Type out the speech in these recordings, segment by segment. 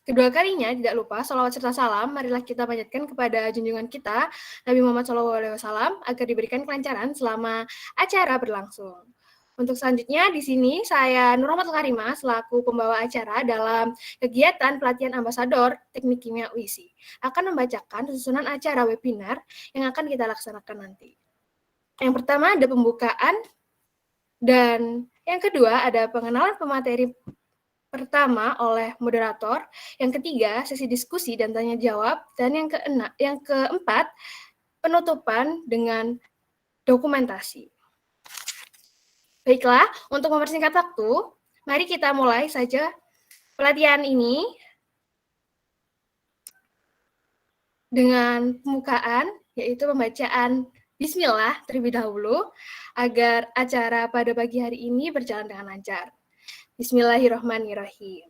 Kedua kalinya, tidak lupa sholawat serta salam, marilah kita panjatkan kepada junjungan kita, Nabi Muhammad SAW, agar diberikan kelancaran selama acara berlangsung. Untuk selanjutnya, di sini saya Nurahmatul Karimah, selaku pembawa acara dalam kegiatan pelatihan ambasador Teknik Kimia UISI, akan membacakan susunan acara webinar yang akan kita laksanakan nanti. Yang pertama ada pembukaan, dan yang kedua ada pengenalan pemateri pertama oleh moderator, yang ketiga sesi diskusi dan tanya jawab, dan yang keempat penutupan dengan dokumentasi. Baiklah, untuk mempersingkat waktu, mari kita mulai saja pelatihan ini dengan pembukaan, yaitu pembacaan Bismillah terlebih dahulu, agar acara pada pagi hari ini berjalan dengan lancar. Bismillahirrahmanirrahim.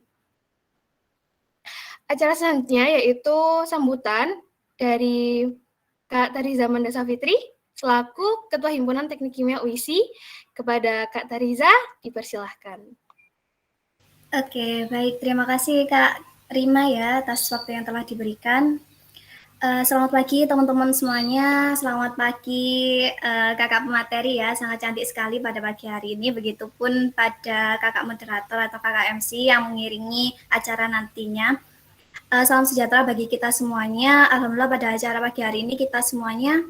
Acara selanjutnya yaitu sambutan dari Kak Tariza Mandasa Fitri, selaku Ketua Himpunan Teknik Kimia UISI. Kepada Kak Tariza, dipersilahkan. Oke, baik. Terima kasih Kak Rima ya atas waktu yang telah diberikan. Selamat pagi teman-teman semuanya, selamat pagi kakak pemateri ya, sangat cantik sekali pada pagi hari ini, begitupun pada kakak moderator atau kakak MC yang mengiringi acara nantinya. Salam sejahtera bagi kita semuanya. Alhamdulillah pada acara pagi hari ini kita semuanya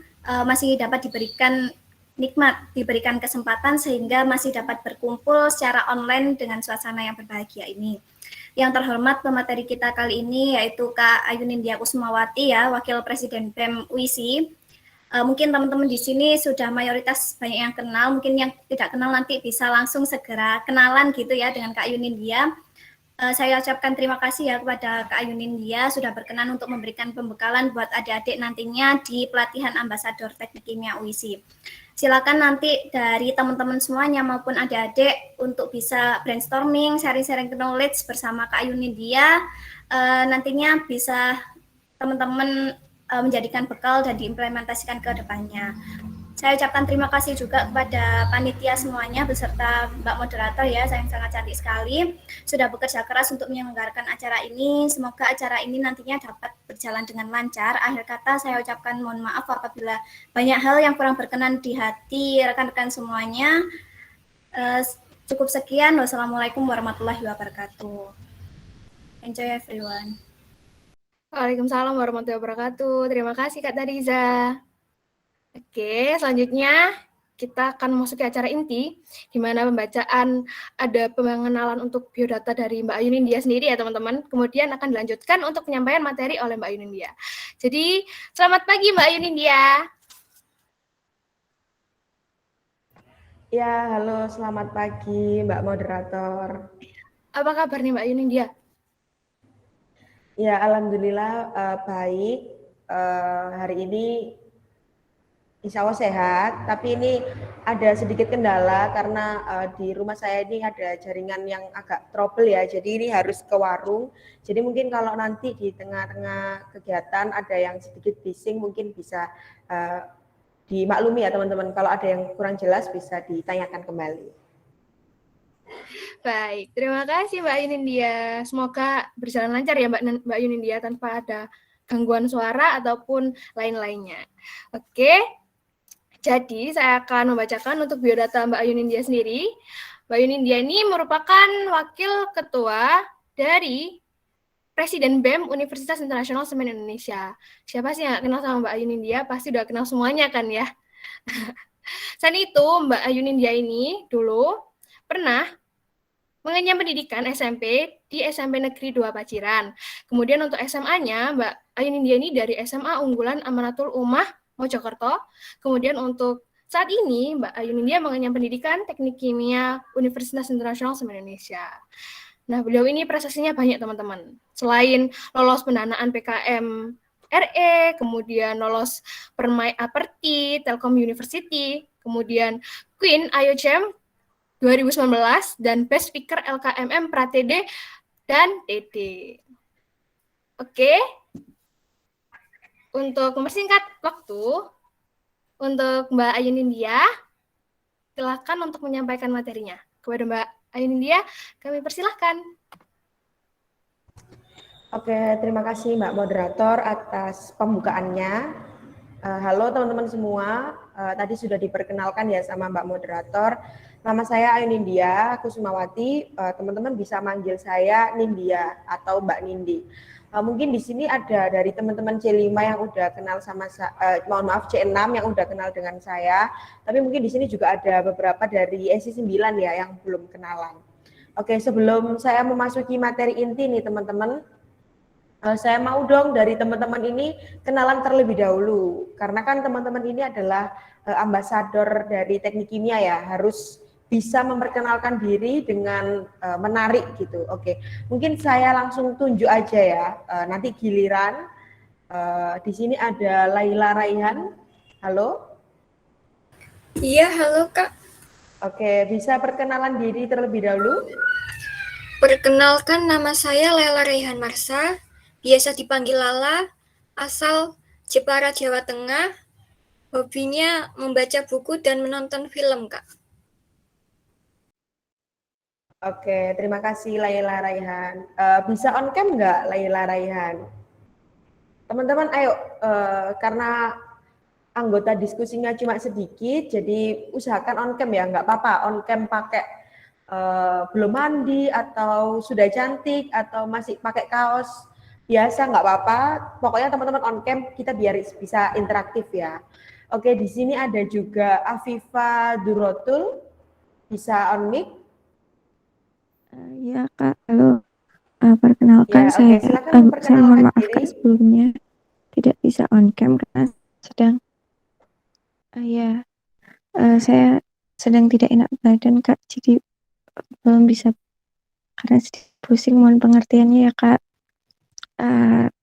masih dapat diberikan nikmat, diberikan kesempatan sehingga masih dapat berkumpul secara online dengan suasana yang berbahagia ini. Yang terhormat pemateri kita kali ini yaitu Kak Ayunindya Kusumawati ya, Wakil Presiden BEM UISI. Mungkin teman-teman di sini sudah mayoritas banyak yang kenal, mungkin yang tidak kenal nanti bisa langsung segera kenalan gitu ya dengan Kak Ayunindya. Saya ucapkan terima kasih ya kepada Kak Ayunindya sudah berkenan untuk memberikan pembekalan buat adik-adik nantinya di pelatihan Ambasador Teknik Kimia UISI. Silakan nanti dari teman-teman semuanya maupun adik-adik untuk bisa brainstorming, sharing-sharing knowledge bersama Kak Ayunindya. Nantinya bisa teman-teman menjadikan bekal dan diimplementasikan ke depannya. Saya ucapkan terima kasih juga kepada panitia semuanya beserta Mbak Moderator ya, saya sangat cantik sekali sudah bekerja keras untuk menyelenggarakan acara ini. Semoga acara ini nantinya dapat berjalan dengan lancar. Akhir kata saya ucapkan mohon maaf apabila banyak hal yang kurang berkenan di hati rekan-rekan semuanya. Cukup sekian. Wassalamualaikum warahmatullahi wabarakatuh. Enjoy everyone. Waalaikumsalam warahmatullahi wabarakatuh. Terima kasih Kak Tariza. Oke, selanjutnya kita akan masuk ke acara inti, di mana pembacaan ada pengenalan untuk biodata dari Mbak Ayunindya sendiri ya teman-teman. Kemudian akan dilanjutkan untuk penyampaian materi oleh Mbak Ayunindya. Jadi, selamat pagi Mbak Ayunindya. Ya, halo, selamat pagi Mbak Moderator. Apa kabar nih Mbak Ayunindya? Ya, alhamdulillah baik. Hari ini insya Allah sehat, tapi ini ada sedikit kendala karena di rumah saya ini ada jaringan yang agak trouble ya, jadi ini harus ke warung. Jadi mungkin kalau nanti di tengah-tengah kegiatan ada yang sedikit bising, mungkin bisa dimaklumi ya teman-teman. Kalau ada yang kurang jelas bisa ditanyakan kembali. Baik, terima kasih Mbak Yunindya. Semoga berjalan lancar ya Mbak Yunindya tanpa ada gangguan suara ataupun lain-lainnya. Oke, jadi saya akan membacakan untuk biodata Mbak Yunindya sendiri. Mbak Yunindya ini merupakan wakil ketua dari Presiden BEM Universitas Internasional Semen Indonesia. Siapa sih yang kenal sama Mbak Yunindya? Pasti udah kenal semuanya kan ya. Selain itu, Mbak Yunindya ini dulu pernah mengenyam pendidikan SMP di SMP Negeri 2 Paciran. Kemudian untuk SMA-nya, Mbak Ayunindya ini dari SMA Unggulan Amanatul Ummah Mojokerto. Kemudian untuk saat ini, Mbak Ayunindya mengenyam pendidikan Teknik Kimia Universitas Internasional Semen Indonesia. Nah, beliau ini prestasinya banyak, teman-teman. Selain lolos pendanaan PKM RE, kemudian lolos Permai Aperti, Telkom University, kemudian Queen IOCM 2019, dan Best Speaker LKMM Pratede dan TD. Oke, untuk mempersingkat waktu, untuk Mbak Ayunindya, silakan untuk menyampaikan materinya. Kepada Mbak Ayunindya, kami persilahkan. Oke, terima kasih Mbak Moderator atas pembukaannya. Halo teman-teman semua, tadi sudah diperkenalkan ya sama Mbak Moderator. Nama saya Ayunindia Kusumawati, teman-teman bisa manggil saya Nindya atau Mbak Nindi. Mungkin di sini ada dari teman-teman C5 yang udah kenal sama mohon maaf C6 yang udah kenal dengan saya, tapi mungkin di sini juga ada beberapa dari SI9 ya yang belum kenalan. Oke, sebelum saya memasuki materi inti nih teman-teman, saya mau dong dari teman-teman ini kenalan terlebih dahulu, karena kan teman-teman ini adalah ambasador dari teknik kimia ya, harus bisa memperkenalkan diri dengan menarik gitu. Oke, mungkin saya langsung tunjuk aja ya, nanti giliran. Di sini ada Laila Raihan. Halo. Iya, halo Kak. Oke, bisa perkenalan diri terlebih dahulu? Perkenalkan, nama saya Lela Raihan Marsa, biasa dipanggil Lala, asal Jepara, Jawa Tengah. Hobinya membaca buku dan menonton film, Kak. Oke, terima kasih Laila Raihan. Bisa on cam nggak Laila Raihan? Teman-teman, ayo, karena anggota diskusinya cuma sedikit, jadi usahakan on cam ya, nggak apa-apa. On cam pakai belum mandi atau sudah cantik atau masih pakai kaos biasa nggak apa-apa. Pokoknya teman-teman on cam kita biar bisa interaktif ya. Oke, di sini ada juga Afifa Durotul, bisa on mic. Ya Kak, halo. Perkenalkan Ya, oke, silakan saya perkenalkan mohon maaf diri. Kak sebelumnya tidak bisa on cam karena sedang saya sedang tidak enak badan Kak, jadi belum bisa karena sedikit pusing, mohon pengertiannya ya Kak.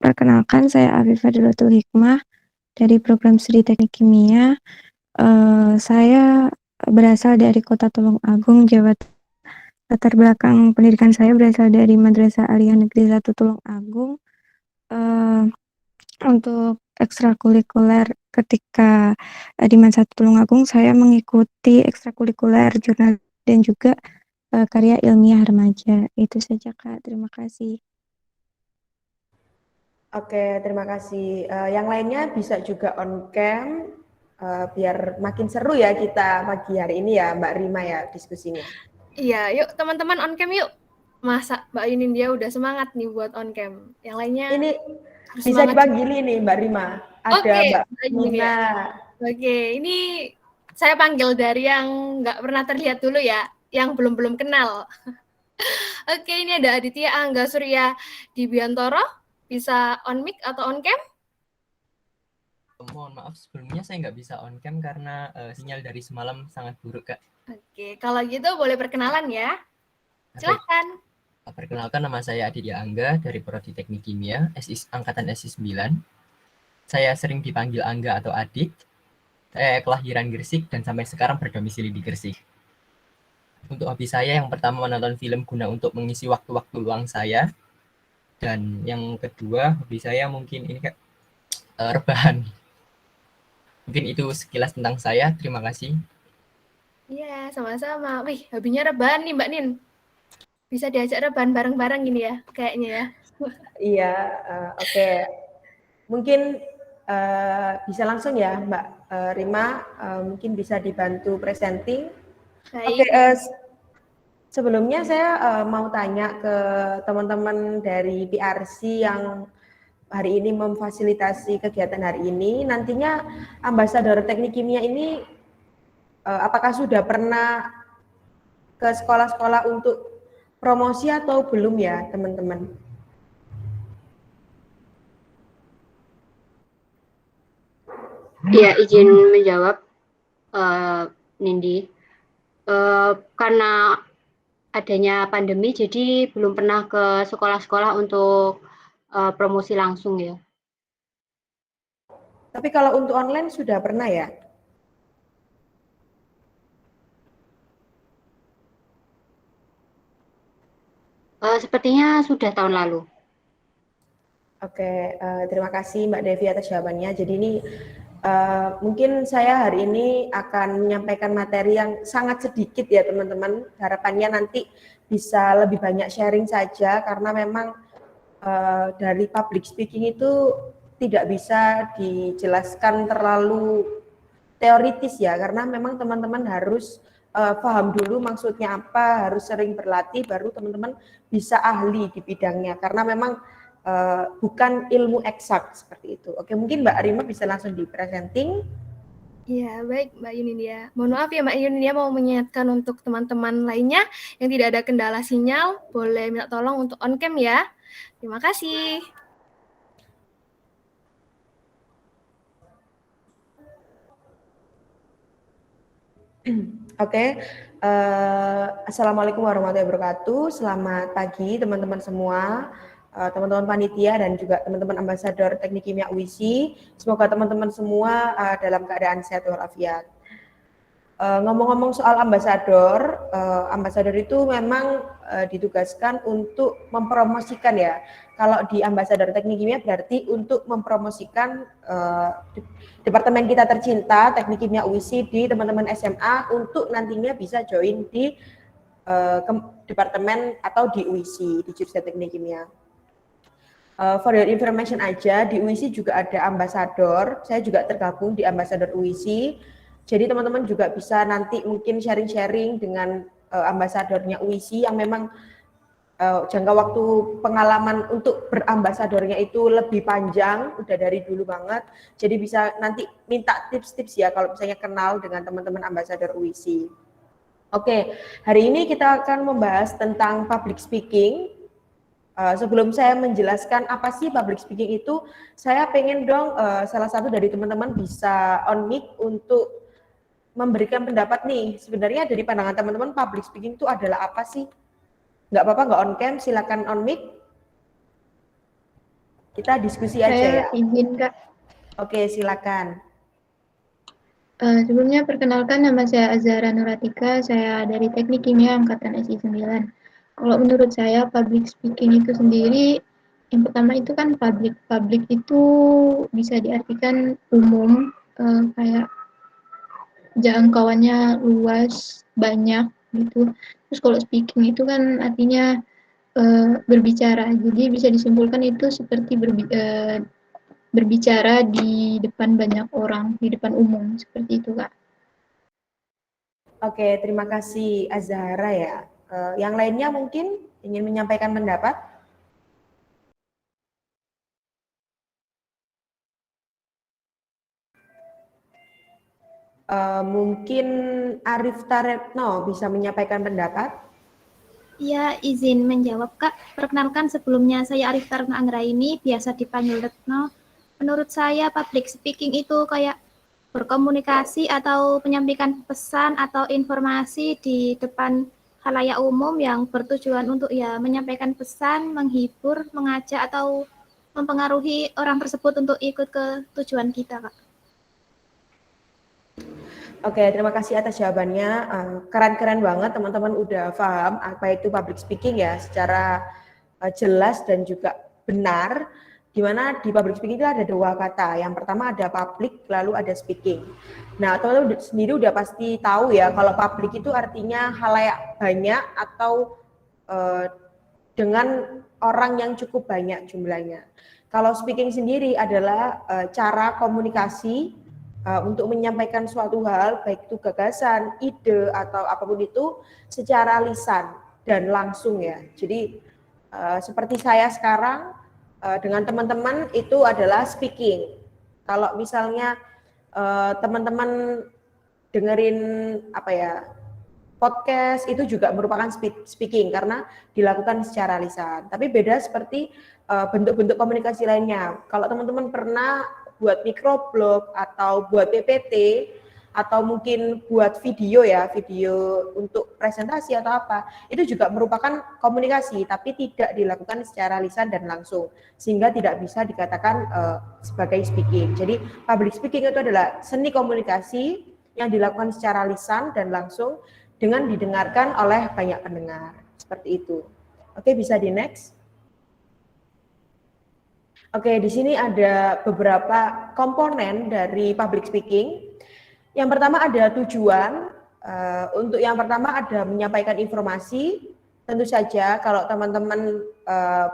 Perkenalkan saya Afifah Dulatul Hikmah dari program studi Teknik Kimia. Saya berasal dari Kota Tulungagung, Jawa Tengah. Latar belakang pendidikan saya berasal dari Madrasah Aliyah Negeri 1 Tulungagung. Untuk ekstrakurikuler ketika di masa Tulungagung, saya mengikuti ekstrakurikuler jurnal dan juga karya ilmiah remaja. Itu saja Kak, terima kasih. Oke, terima kasih. Yang lainnya bisa juga on cam, biar makin seru ya kita pagi hari ini ya Mbak Rima ya diskusinya. Iya, yuk teman-teman on cam yuk. Masa Mbak Yunin dia udah semangat nih buat on cam. Yang lainnya Ini harus bisa semangat. dipanggili nih Mbak Rima. Ada Oke, Mbak Mbak Yunin Nina. ya. Oke, ini saya panggil dari yang nggak pernah terlihat dulu ya, yang belum kenal. Oke, ini ada Aditya Angga Surya Dibiantoro. Bisa on mic atau on cam? Mohon maaf sebelumnya saya nggak bisa on cam karena sinyal dari semalam sangat buruk Kak. Oke, kalau gitu boleh perkenalan ya. Silakan. Perkenalkan, nama saya Aditya Angga dari Prodi Teknik Kimia, angkatan SI9. Saya sering dipanggil Angga atau Adik. Saya kelahiran Gresik dan sampai sekarang berdomisili di Gresik. Untuk hobi saya yang pertama menonton film guna untuk mengisi waktu-waktu luang saya. Dan yang kedua hobi saya mungkin ini Kak, rebahan. Mungkin itu sekilas tentang saya. Terima kasih. Iya, sama-sama. Wih, hobinya rebahan nih Mbak Nin. Bisa diajak rebahan bareng-bareng gini ya, kayaknya ya. Iya, oke. Mungkin bisa langsung ya Mbak Rima, mungkin bisa dibantu presenting. Oke, sebelumnya saya mau tanya ke teman-teman dari PRC yang hari ini memfasilitasi kegiatan hari ini. Nantinya ambasador teknik kimia ini apakah sudah pernah ke sekolah-sekolah untuk promosi atau belum ya teman-teman? Ya, izin menjawab, Nindi. Karena adanya pandemi, jadi belum pernah ke sekolah-sekolah untuk promosi langsung ya. Tapi kalau untuk online sudah pernah ya? Sepertinya sudah tahun lalu. Oke, terima kasih Mbak Devi atas jawabannya. Jadi ini mungkin saya hari ini akan menyampaikan materi yang sangat sedikit ya teman-teman. Harapannya nanti bisa lebih banyak sharing saja karena memang dari public speaking itu tidak bisa dijelaskan terlalu teoritis ya, karena memang teman-teman harus paham dulu maksudnya apa, harus sering berlatih, baru teman-teman bisa ahli di bidangnya, karena memang bukan ilmu eksak seperti itu. Oke, mungkin Mbak Rima bisa langsung di presenting. Ya, baik Mbak Yunindia. Mohon maaf ya Mbak Yunindia, mau mengingatkan untuk teman-teman lainnya yang tidak ada kendala sinyal, boleh minta tolong untuk on cam ya. Terima kasih. Oke, Assalamualaikum warahmatullahi wabarakatuh. Selamat pagi teman-teman semua, teman-teman panitia dan juga teman-teman ambasador Teknik Kimia UISI. Semoga teman-teman semua dalam keadaan sehat walafiat. Ngomong-ngomong soal ambasador, ambasador itu memang ditugaskan untuk mempromosikan ya. Kalau di ambasador Teknik Kimia berarti untuk mempromosikan departemen kita tercinta Teknik Kimia UISI di teman-teman SMA untuk nantinya bisa join di departemen atau di UISI, di jurusan Teknik Kimia. For your information aja, di UISI juga ada ambasador. Saya juga tergabung di ambasador UISI. Jadi teman-teman juga bisa nanti mungkin sharing-sharing dengan ambasadornya UISI yang memang jangka waktu pengalaman untuk berambasadornya itu lebih panjang, udah dari dulu banget. Jadi bisa nanti minta tips-tips ya kalau misalnya kenal dengan teman-teman ambasador UISI. Oke, hari ini kita akan membahas tentang public speaking. Sebelum saya menjelaskan apa sih public speaking itu, saya pengen dong salah satu dari teman-teman bisa on mic untuk memberikan pendapat nih, sebenarnya dari pandangan teman-teman public speaking itu adalah apa sih? Nggak apa-apa, nggak on cam, silakan on mic. Kita diskusi aja ya. Saya izin, Kak. Oke, silakan. Sebelumnya perkenalkan, nama saya Azhara Nuratika, saya dari Teknik Kimia Angkatan SI 9. Kalau menurut saya public speaking itu sendiri, yang pertama itu kan public. Public itu bisa diartikan umum, kayak jangkauannya luas, banyak gitu. Terus kalau speaking itu kan artinya berbicara. Jadi bisa disimpulkan itu seperti berbicara di depan banyak orang, di depan umum, seperti itu, Kak. Oke, terima kasih Azhara ya. Yang lainnya mungkin ingin menyampaikan pendapat? Mungkin Arif Taretno bisa menyampaikan pendapat? Ya, izin menjawab, Kak. Perkenalkan, sebelumnya saya Arif Taretno Anggraini, biasa dipanggil Retno. Menurut saya public speaking itu kayak berkomunikasi atau menyampaikan pesan atau informasi di depan khalayak umum yang bertujuan untuk ya menyampaikan pesan, menghibur, mengajak atau mempengaruhi orang tersebut untuk ikut ke tujuan kita, Kak. Oke, terima kasih atas jawabannya. Keren-keren banget teman-teman udah paham apa itu public speaking ya secara jelas dan juga benar. Di mana di public speaking itu ada dua kata. Yang pertama ada public, lalu ada speaking. Nah, teman-teman sendiri udah pasti tahu ya kalau public itu artinya khalayak banyak atau dengan orang yang cukup banyak jumlahnya. Kalau speaking sendiri adalah cara komunikasi untuk menyampaikan suatu hal, baik itu gagasan, ide, atau apapun itu secara lisan dan langsung ya. Jadi seperti saya sekarang dengan teman-teman itu adalah speaking. Kalau misalnya teman-teman dengerin apa ya, podcast itu juga merupakan speaking karena dilakukan secara lisan. Tapi beda seperti bentuk-bentuk komunikasi lainnya. Kalau teman-teman pernah buat microblog atau buat PPT atau mungkin buat video ya, video untuk presentasi atau apa, itu juga merupakan komunikasi tapi tidak dilakukan secara lisan dan langsung sehingga tidak bisa dikatakan sebagai speaking. Jadi public speaking itu adalah seni komunikasi yang dilakukan secara lisan dan langsung dengan didengarkan oleh banyak pendengar. Seperti itu. Oke, bisa di next. Oke, di sini ada beberapa komponen dari public speaking. Yang pertama ada tujuan. Untuk yang pertama ada menyampaikan informasi. tentu saja kalau teman-teman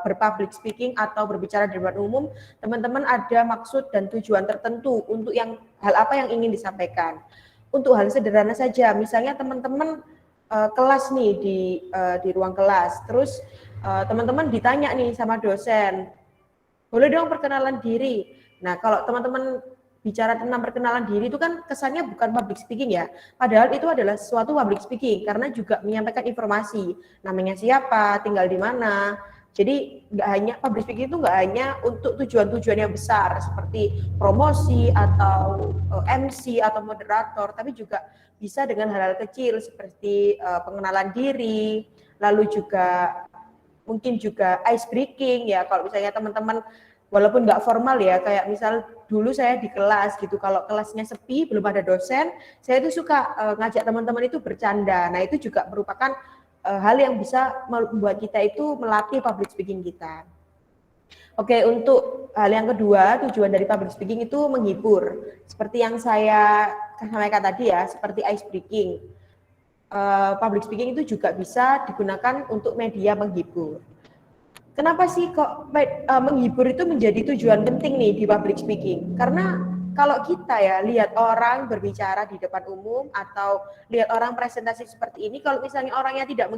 berpublic speaking atau berbicara di depan umum, teman-teman ada maksud dan tujuan tertentu untuk hal apa yang ingin disampaikan. Untuk hal sederhana saja, misalnya teman-teman kelas nih di ruang kelas, terus teman-teman ditanya nih sama dosen, boleh dong perkenalan diri. Nah, kalau teman-teman bicara tentang perkenalan diri itu kan kesannya bukan public speaking ya, padahal itu adalah suatu public speaking karena juga menyampaikan informasi, namanya siapa, tinggal di mana. Jadi nggak hanya public speaking itu nggak hanya untuk tujuan-tujuan yang besar seperti promosi atau MC atau moderator, tapi juga bisa dengan hal-hal kecil seperti pengenalan diri, lalu juga mungkin juga ice breaking ya, kalau misalnya teman-teman walaupun nggak formal ya, kayak misal dulu saya di kelas gitu, kalau kelasnya sepi, belum ada dosen, saya itu suka ngajak teman-teman itu bercanda. Nah, itu juga merupakan hal yang bisa membuat kita itu melatih public speaking kita. Oke, untuk hal yang kedua, tujuan dari public speaking itu menghibur. Seperti yang saya sampaikan tadi ya, seperti ice breaking. Public speaking itu juga bisa digunakan untuk media menghibur. Kenapa sih kok menghibur itu menjadi tujuan penting nih di public speaking? Karena kalau kita ya lihat orang berbicara di depan umum atau lihat orang presentasi seperti ini, kalau misalnya orangnya tidak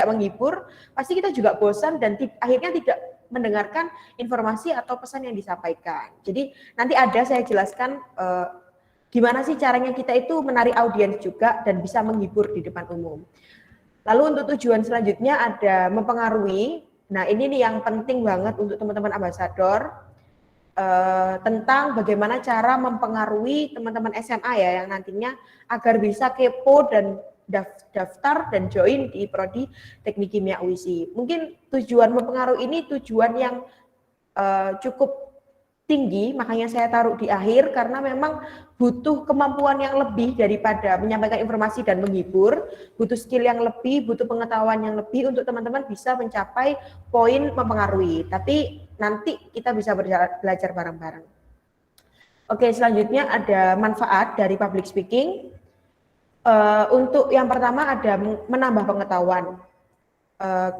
menghibur, pasti kita juga bosan dan akhirnya tidak mendengarkan informasi atau pesan yang disampaikan. Jadi nanti saya jelaskan gimana sih caranya kita itu menarik audiens juga dan bisa menghibur di depan umum. Lalu untuk tujuan selanjutnya ada mempengaruhi. Nah, ini nih yang penting banget untuk teman-teman ambasador tentang bagaimana cara mempengaruhi teman-teman SMA ya yang nantinya agar bisa kepo dan daftar dan join di Prodi Teknik Kimia UISI. Mungkin tujuan mempengaruhi ini tujuan yang cukup tinggi, makanya saya taruh di akhir karena memang butuh kemampuan yang lebih daripada menyampaikan informasi dan menghibur, butuh skill yang lebih, butuh pengetahuan yang lebih untuk teman-teman bisa mencapai poin mempengaruhi. Tapi nanti kita bisa belajar bareng-bareng. Oke, selanjutnya ada manfaat dari public speaking. Untuk yang pertama ada menambah pengetahuan.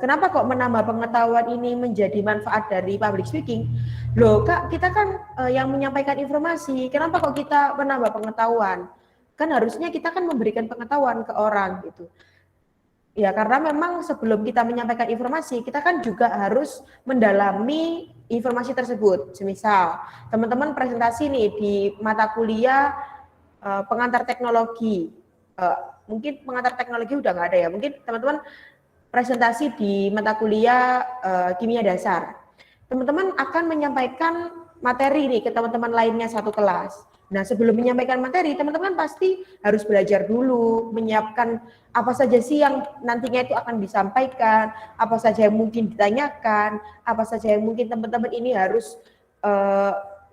Kenapa kok menambah pengetahuan ini menjadi manfaat dari public speaking? Loh Kak, kita kan yang menyampaikan informasi, kenapa kok kita menambah pengetahuan? Kan harusnya kita kan memberikan pengetahuan ke orang gitu. Ya karena memang sebelum kita menyampaikan informasi, kita kan juga harus mendalami informasi tersebut. Semisal teman-teman presentasi nih di mata kuliah pengantar teknologi, mungkin pengantar teknologi udah nggak ada ya, mungkin teman-teman presentasi di mata kuliah kimia dasar. Teman-teman akan menyampaikan materi nih ke teman-teman lainnya satu kelas. Nah, sebelum menyampaikan materi, teman-teman pasti harus belajar dulu, menyiapkan apa saja sih yang nantinya itu akan disampaikan, apa saja yang mungkin ditanyakan, apa saja yang mungkin teman-teman ini harus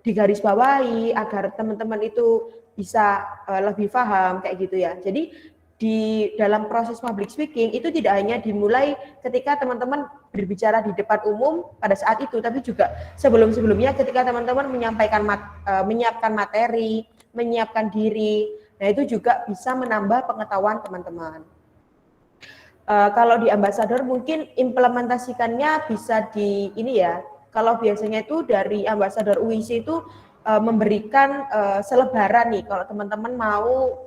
digarisbawahi agar teman-teman itu bisa lebih paham kayak gitu ya. Jadi di dalam proses public speaking itu tidak hanya dimulai ketika teman-teman berbicara di depan umum pada saat itu, tapi juga sebelum-sebelumnya ketika teman-teman menyiapkan materi, menyiapkan diri. Nah, itu juga bisa menambah pengetahuan teman-teman. Kalau di ambasador mungkin implementasikannya bisa di ini ya. Kalau biasanya itu dari ambasador UISI itu memberikan selebaran nih kalau teman-teman mau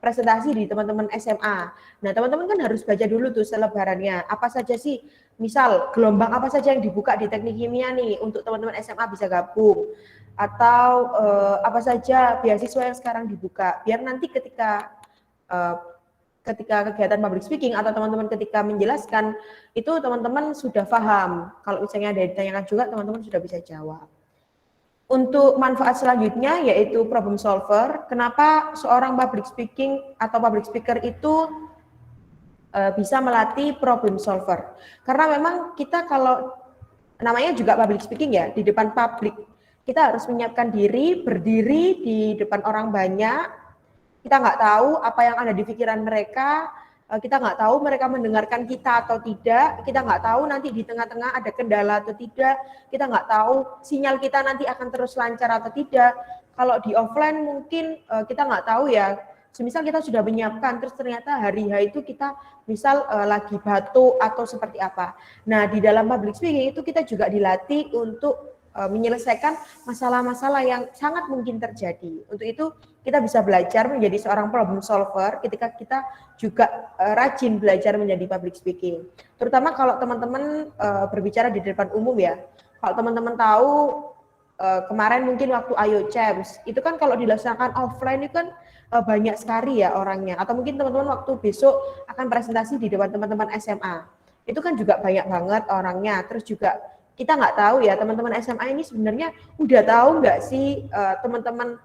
presentasi di teman-teman SMA. Nah, teman-teman kan harus baca dulu tuh selebarannya. Apa saja sih, misal gelombang apa saja yang dibuka di teknik kimia nih untuk teman-teman SMA bisa gabung. Atau apa saja beasiswa yang sekarang dibuka. Biar nanti ketika kegiatan public speaking atau teman-teman ketika menjelaskan, itu teman-teman sudah paham. Kalau misalnya ada yang ditanyakan juga, teman-teman sudah bisa jawab. Untuk manfaat selanjutnya yaitu problem solver. Kenapa seorang public speaking atau public speaker itu bisa melatih problem solver? Karena memang kita kalau namanya juga public speaking ya, di depan publik, kita harus menyiapkan diri, berdiri di depan orang banyak. Kita nggak tahu apa yang ada di pikiran mereka, kita nggak tahu mereka mendengarkan kita atau tidak, kita nggak tahu nanti di tengah-tengah ada kendala atau tidak, kita nggak tahu sinyal kita nanti akan terus lancar atau tidak. Kalau di offline mungkin kita nggak tahu ya, Semisal kita sudah menyiapkan, terus ternyata hari H itu kita misal lagi batuk atau seperti apa. Nah, di dalam public speaking itu kita juga dilatih untuk menyelesaikan masalah-masalah yang sangat mungkin terjadi. Untuk itu kita bisa belajar menjadi seorang problem solver ketika kita juga rajin belajar menjadi public speaking. Terutama kalau teman-teman berbicara di depan umum ya. Kalau teman-teman tahu kemarin mungkin waktu IOCHAMS, itu kan kalau dilaksanakan offline itu kan banyak sekali ya orangnya. Atau mungkin teman-teman waktu besok akan presentasi di depan teman-teman SMA. Itu kan juga banyak banget orangnya. Terus juga kita nggak tahu ya teman-teman SMA ini sebenarnya udah tahu nggak sih teman-teman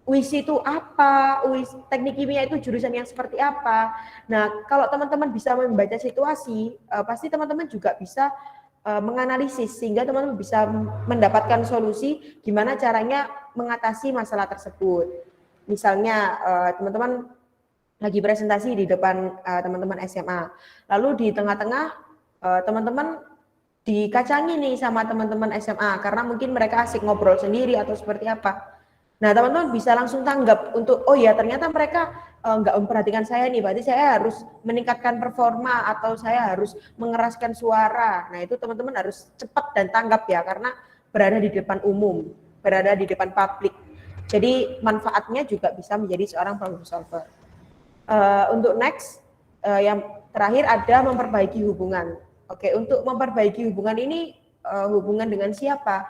UIS itu apa, UIS teknik kimia itu jurusan yang seperti apa. Nah, kalau teman-teman bisa membaca situasi, pasti teman-teman juga bisa menganalisis sehingga teman-teman bisa mendapatkan solusi gimana caranya mengatasi masalah tersebut. Misalnya teman-teman lagi presentasi di depan teman-teman SMA, lalu di tengah-tengah teman-teman dikacangi nih sama teman-teman SMA karena mungkin mereka asik ngobrol sendiri atau seperti apa. Nah, teman-teman bisa langsung tanggap untuk, oh ya ternyata mereka nggak memperhatikan saya nih, berarti saya harus meningkatkan performa atau saya harus mengeraskan suara. Nah, itu teman-teman harus cepat dan tanggap ya, karena berada di depan umum, berada di depan publik. Jadi manfaatnya juga bisa menjadi seorang problem solver. Untuk next, yang terakhir ada memperbaiki hubungan. Oke, untuk memperbaiki hubungan ini, hubungan dengan siapa?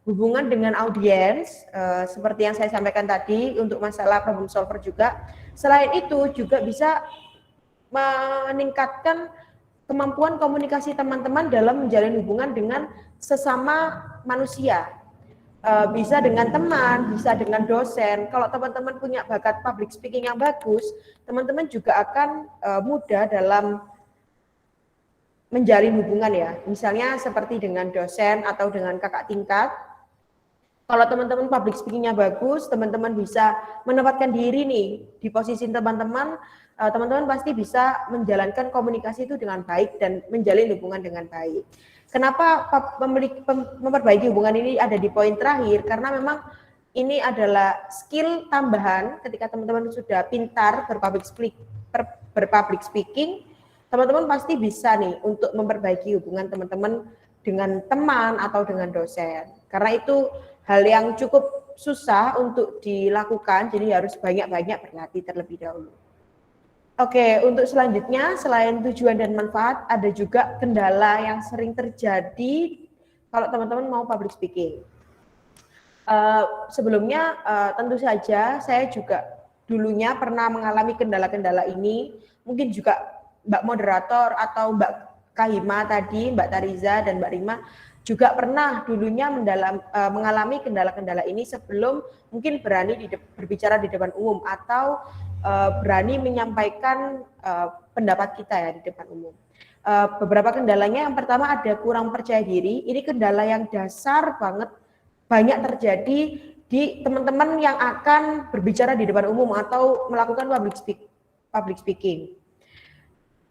Hubungan dengan audiens, seperti yang saya sampaikan tadi, untuk masalah problem solver juga. Selain itu juga bisa meningkatkan kemampuan komunikasi teman-teman dalam menjalin hubungan dengan sesama manusia. Bisa dengan teman, bisa dengan dosen. Kalau teman-teman punya bakat public speaking yang bagus, teman-teman juga akan mudah dalam menjalin hubungan ya. Misalnya seperti dengan dosen atau dengan kakak tingkat. Kalau teman-teman public speaking-nya bagus, teman-teman bisa menempatkan diri nih di posisi teman-teman, teman-teman pasti bisa menjalankan komunikasi itu dengan baik dan menjalin hubungan dengan baik. Kenapa memperbaiki hubungan ini ada di poin terakhir? Karena memang ini adalah skill tambahan ketika teman-teman sudah pintar berpublic speaking, teman-teman pasti bisa nih untuk memperbaiki hubungan teman-teman dengan teman atau dengan dosen. Karena itu hal yang cukup susah untuk dilakukan, jadi harus banyak-banyak berlatih terlebih dahulu. Oke, untuk selanjutnya, selain tujuan dan manfaat, ada juga kendala yang sering terjadi kalau teman-teman mau public speaking. Sebelumnya, tentu saja saya juga dulunya pernah mengalami kendala-kendala ini, mungkin juga Mbak Moderator atau Mbak Kahima tadi, Mbak Tariza dan Mbak Rima, juga pernah dulunya mengalami kendala-kendala ini sebelum mungkin berani berbicara di depan umum atau berani menyampaikan pendapat kita ya di depan umum. Beberapa kendalanya, yang pertama ada kurang percaya diri. Ini kendala yang dasar banget, banyak terjadi di teman-teman yang akan berbicara di depan umum atau melakukan public speaking.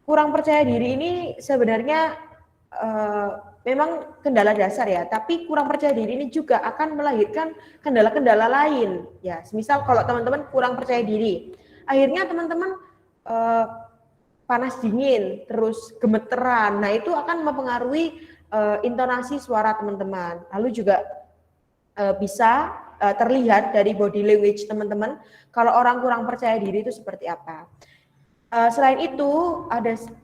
Kurang percaya diri ini sebenarnya memang kendala dasar ya, tapi kurang percaya diri ini juga akan melahirkan kendala-kendala lain ya. Misal kalau teman-teman kurang percaya diri, akhirnya teman-teman panas dingin, terus gemeteran. Nah, itu akan mempengaruhi intonasi suara teman-teman. Lalu juga bisa terlihat dari body language teman-teman kalau orang kurang percaya diri itu seperti apa. Selain itu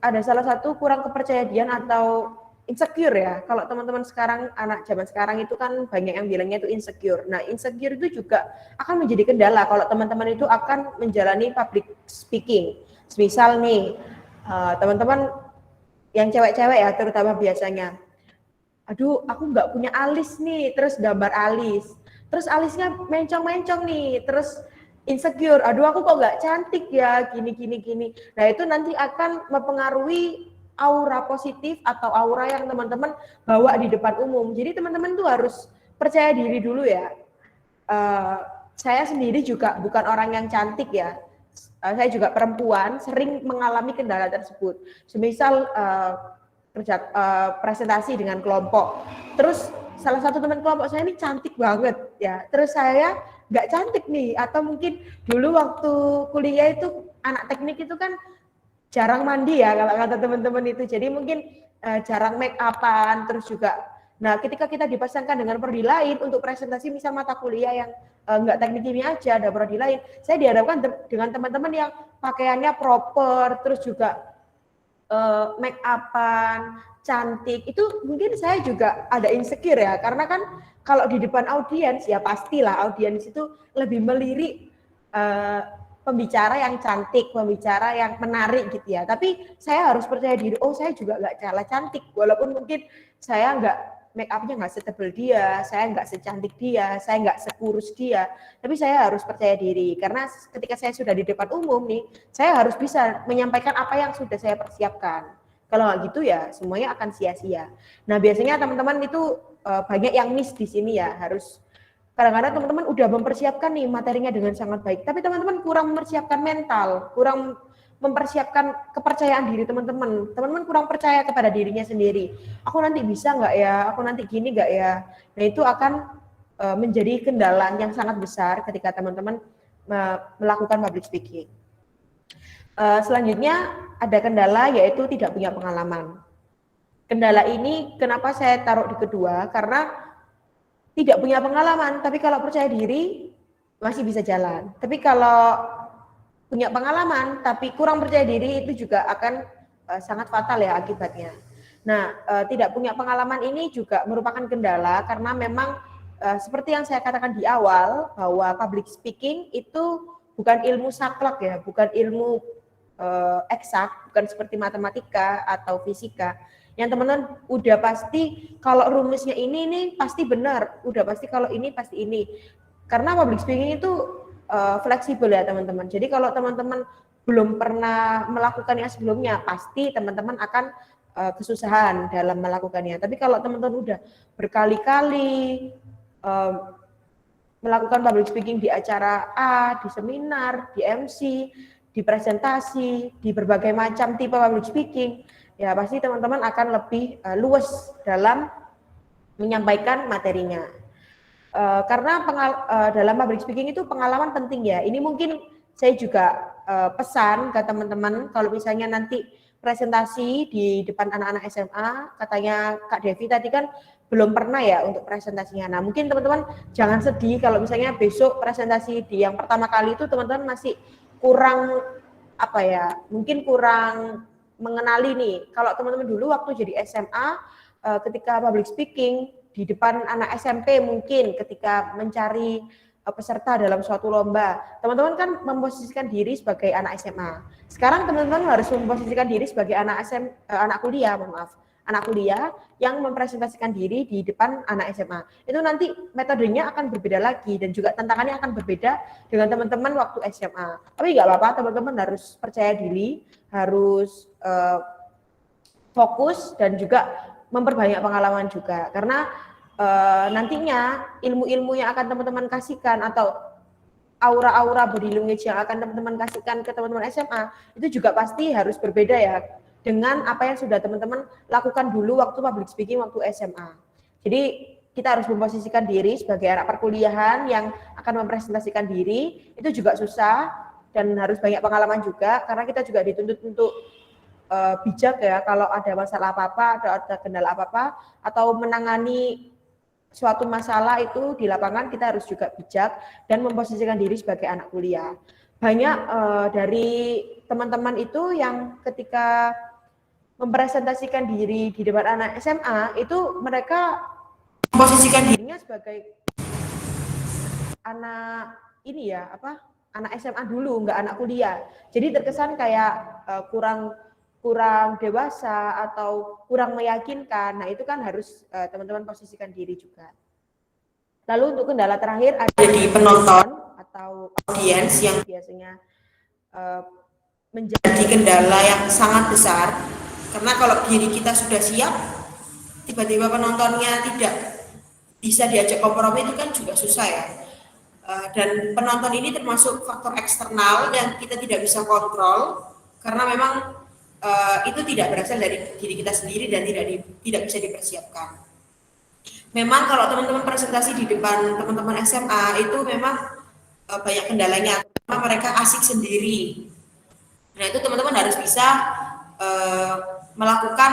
ada salah satu kurang kepercayaan atau insecure ya. Kalau teman-teman sekarang, anak zaman sekarang itu kan banyak yang bilangnya itu insecure. Nah, insecure itu juga akan menjadi kendala kalau teman-teman itu akan menjalani public speaking. Misal nih, teman-teman yang cewek-cewek ya terutama biasanya, aduh aku nggak punya alis nih, terus gambar alis. Terus alisnya mencong-mencong nih, terus insecure, aduh aku kok nggak cantik ya, gini. Nah, itu nanti akan mempengaruhi aura positif atau aura yang teman-teman bawa di depan umum. Jadi teman-teman tuh harus percaya diri dulu ya. Saya sendiri juga bukan orang yang cantik ya. Saya juga perempuan, sering mengalami kendala tersebut. Semisal presentasi dengan kelompok. Terus salah satu teman kelompok saya ini cantik banget ya. Terus saya nggak cantik nih, atau mungkin dulu waktu kuliah itu anak teknik itu kan jarang mandi ya kalau kata teman-teman itu, jadi mungkin jarang make upan, terus juga nah ketika kita dipasangkan dengan prodi lain untuk presentasi misal mata kuliah yang nggak teknik kimia aja, ada prodi lain, saya dihadapkan dengan teman-teman yang pakaiannya proper, terus juga make upan, cantik, itu mungkin saya juga ada insecure ya, karena kan kalau di depan audiens ya pastilah audiens itu lebih melirik pembicara yang cantik, pembicara yang menarik gitu ya. Tapi saya harus percaya diri, oh saya juga nggak kalah cantik, walaupun mungkin saya nggak make up-nya nggak setebal dia, saya nggak secantik dia, saya nggak sekurus dia, tapi saya harus percaya diri, karena ketika saya sudah di depan umum nih, saya harus bisa menyampaikan apa yang sudah saya persiapkan. Kalau nggak gitu ya semuanya akan sia-sia. Nah biasanya teman-teman itu banyak yang miss di sini ya, harus kadang-kadang teman-teman udah mempersiapkan nih materinya dengan sangat baik, tapi teman-teman kurang mempersiapkan mental, kurang mempersiapkan kepercayaan diri teman-teman. Teman-teman kurang percaya kepada dirinya sendiri. Aku nanti bisa nggak ya? Aku nanti gini nggak ya? Nah itu akan menjadi kendala yang sangat besar ketika teman-teman melakukan public speaking. Selanjutnya ada kendala yaitu tidak punya pengalaman. Kendala ini kenapa saya taruh di kedua? Karena tidak punya pengalaman, tapi kalau percaya diri masih bisa jalan. Tapi kalau punya pengalaman tapi kurang percaya diri itu juga akan sangat fatal ya akibatnya. Nah, tidak punya pengalaman ini juga merupakan kendala karena memang seperti yang saya katakan di awal bahwa public speaking itu bukan ilmu saklek ya, bukan ilmu eksak, bukan seperti matematika atau fisika. Yang teman-teman udah pasti kalau rumusnya ini pasti benar, udah pasti kalau ini pasti ini. Karena public speaking itu fleksibel ya teman-teman. Jadi kalau teman-teman belum pernah melakukannya sebelumnya, pasti teman-teman akan kesusahan dalam melakukannya. Tapi kalau teman-teman udah berkali-kali melakukan public speaking di acara A, di seminar, di MC, di presentasi, di berbagai macam tipe public speaking, ya pasti teman-teman akan lebih luas dalam menyampaikan materinya. Karena dalam public speaking itu pengalaman penting ya. Ini mungkin saya juga pesan ke teman-teman kalau misalnya nanti presentasi di depan anak-anak SMA, katanya Kak Devi tadi kan belum pernah ya untuk presentasinya. Nah mungkin teman-teman jangan sedih kalau misalnya besok presentasi di yang pertama kali itu teman-teman masih kurang apa ya, mungkin kurang mengenali nih. Kalau teman-teman dulu waktu jadi SMA, ketika public speaking di depan anak SMP mungkin ketika mencari peserta dalam suatu lomba, teman-teman kan memposisikan diri sebagai anak SMA. Sekarang teman-teman harus memposisikan diri sebagai anak kuliah, anak kuliah yang mempresentasikan diri di depan anak SMA. Itu nanti metodenya akan berbeda lagi dan juga tantangannya akan berbeda dengan teman-teman waktu SMA. Tapi nggak apa-apa, teman-teman harus percaya diri, harus fokus dan juga memperbanyak pengalaman juga. Karena nantinya ilmu-ilmu yang akan teman-teman kasihkan atau aura-aura body language yang akan teman-teman kasihkan ke teman-teman SMA itu juga pasti harus berbeda ya dengan apa yang sudah teman-teman lakukan dulu waktu public speaking waktu SMA. Jadi kita harus memposisikan diri sebagai anak perkuliahan yang akan mempresentasikan diri, itu juga susah dan harus banyak pengalaman juga karena kita juga dituntut untuk bijak ya kalau ada masalah apa-apa, ada kendala apa-apa atau menangani suatu masalah itu di lapangan, kita harus juga bijak dan memposisikan diri sebagai anak kuliah. Banyak dari teman-teman itu yang ketika mempresentasikan diri di depan anak SMA itu mereka memposisikan dirinya sebagai anak ini ya anak SMA dulu, nggak anak kuliah. Jadi terkesan kayak kurang dewasa atau kurang meyakinkan. Nah itu kan harus teman-teman posisikan diri juga. Lalu untuk kendala terakhir ada di penonton atau audiens yang biasanya menjadi kendala yang sangat besar. Karena kalau diri kita sudah siap, tiba-tiba penontonnya tidak bisa diajak kompromi itu kan juga susah ya. Dan penonton ini termasuk faktor eksternal yang kita tidak bisa kontrol karena memang itu tidak berasal dari diri kita sendiri dan tidak bisa dipersiapkan. Memang kalau teman-teman presentasi di depan teman-teman SMA itu memang banyak kendalanya, terutama mereka asik sendiri. Nah itu teman-teman harus bisa melakukan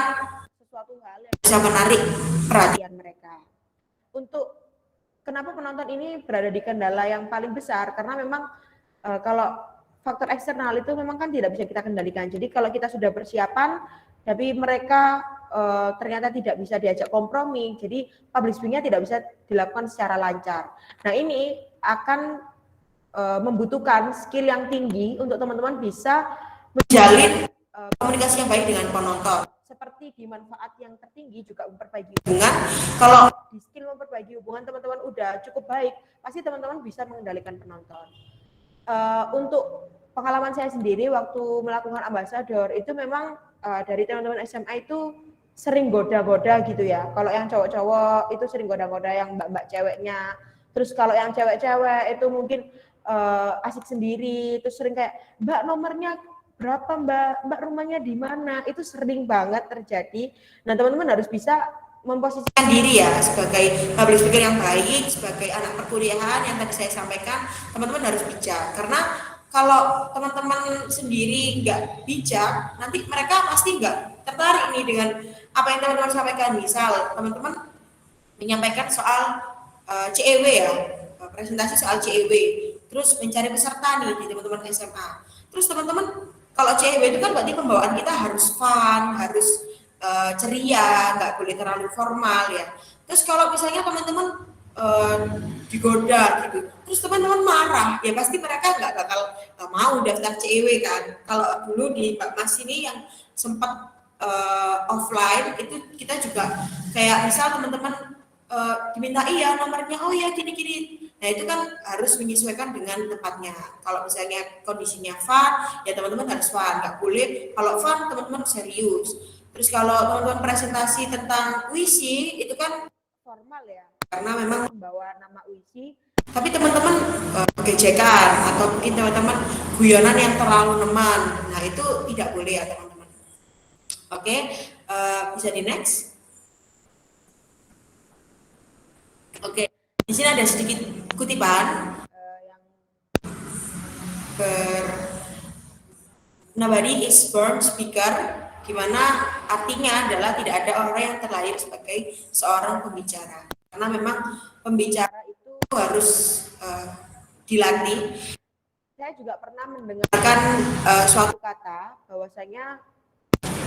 sesuatu hal yang bisa menarik perhatian mereka. Untuk kenapa penonton ini berada di kendala yang paling besar, karena memang kalau faktor eksternal itu memang kan tidak bisa kita kendalikan. Jadi kalau kita sudah persiapan, tapi mereka ternyata tidak bisa diajak kompromi, jadi public speaking-nya tidak bisa dilakukan secara lancar. Nah ini akan membutuhkan skill yang tinggi untuk teman-teman bisa menjalin komunikasi yang baik dengan penonton. Seperti di manfaat yang tertinggi juga memperbaiki hubungan. Kalau di skill memperbaiki hubungan teman-teman udah cukup baik, pasti teman-teman bisa mengendalikan penonton. Untuk pengalaman saya sendiri waktu melakukan ambassador itu memang dari teman-teman SMA itu sering goda-goda gitu ya. Kalau yang cowok-cowok itu sering goda-goda yang mbak-mbak ceweknya. Terus kalau yang cewek-cewek itu mungkin asik sendiri, terus sering kayak mbak nomornya berapa mbak rumahnya di mana, itu sering banget terjadi. Nah teman-teman harus bisa memposisikan diri ya sebagai public speaker yang baik, sebagai anak perkuliahan yang tadi saya sampaikan, teman-teman harus bijak. Karena kalau teman-teman sendiri nggak bijak, nanti mereka pasti nggak tertarik nih dengan apa yang teman-teman sampaikan. Misal teman-teman menyampaikan soal CEW ya, presentasi soal CEW, terus mencari peserta nih di teman-teman SMA. Terus teman-teman kalau CEW itu kan berarti pembawaan kita harus fun, harus ceria, nggak boleh terlalu formal ya. Terus kalau misalnya teman-teman digoda gitu, terus teman-teman marah, ya pasti mereka nggak bakal mau daftar CEW kan. Kalau dulu di Pak Mas ini yang sempat offline itu kita juga kayak misal teman-teman diminta iya nomornya, oh ya gini-gini. Nah itu kan harus menyesuaikan dengan tempatnya. Kalau misalnya kondisinya fun, ya teman-teman harus fun. Nggak boleh kalau fun teman-teman serius. Terus kalau teman-teman presentasi tentang WISI itu kan formal ya, karena memang membawa nama WISI. Tapi teman-teman gejekan atau mungkin teman-teman guyonan yang terlalu neman. Nah itu tidak boleh ya teman-teman. Oke, bisa di next. Oke, di sini ada sedikit kutipan yang nobody is born speaker, di mana artinya adalah tidak ada orang yang terlahir sebagai seorang pembicara. Karena memang pembicara itu harus dilatih. Saya juga pernah mendengarkan suatu kata bahwasanya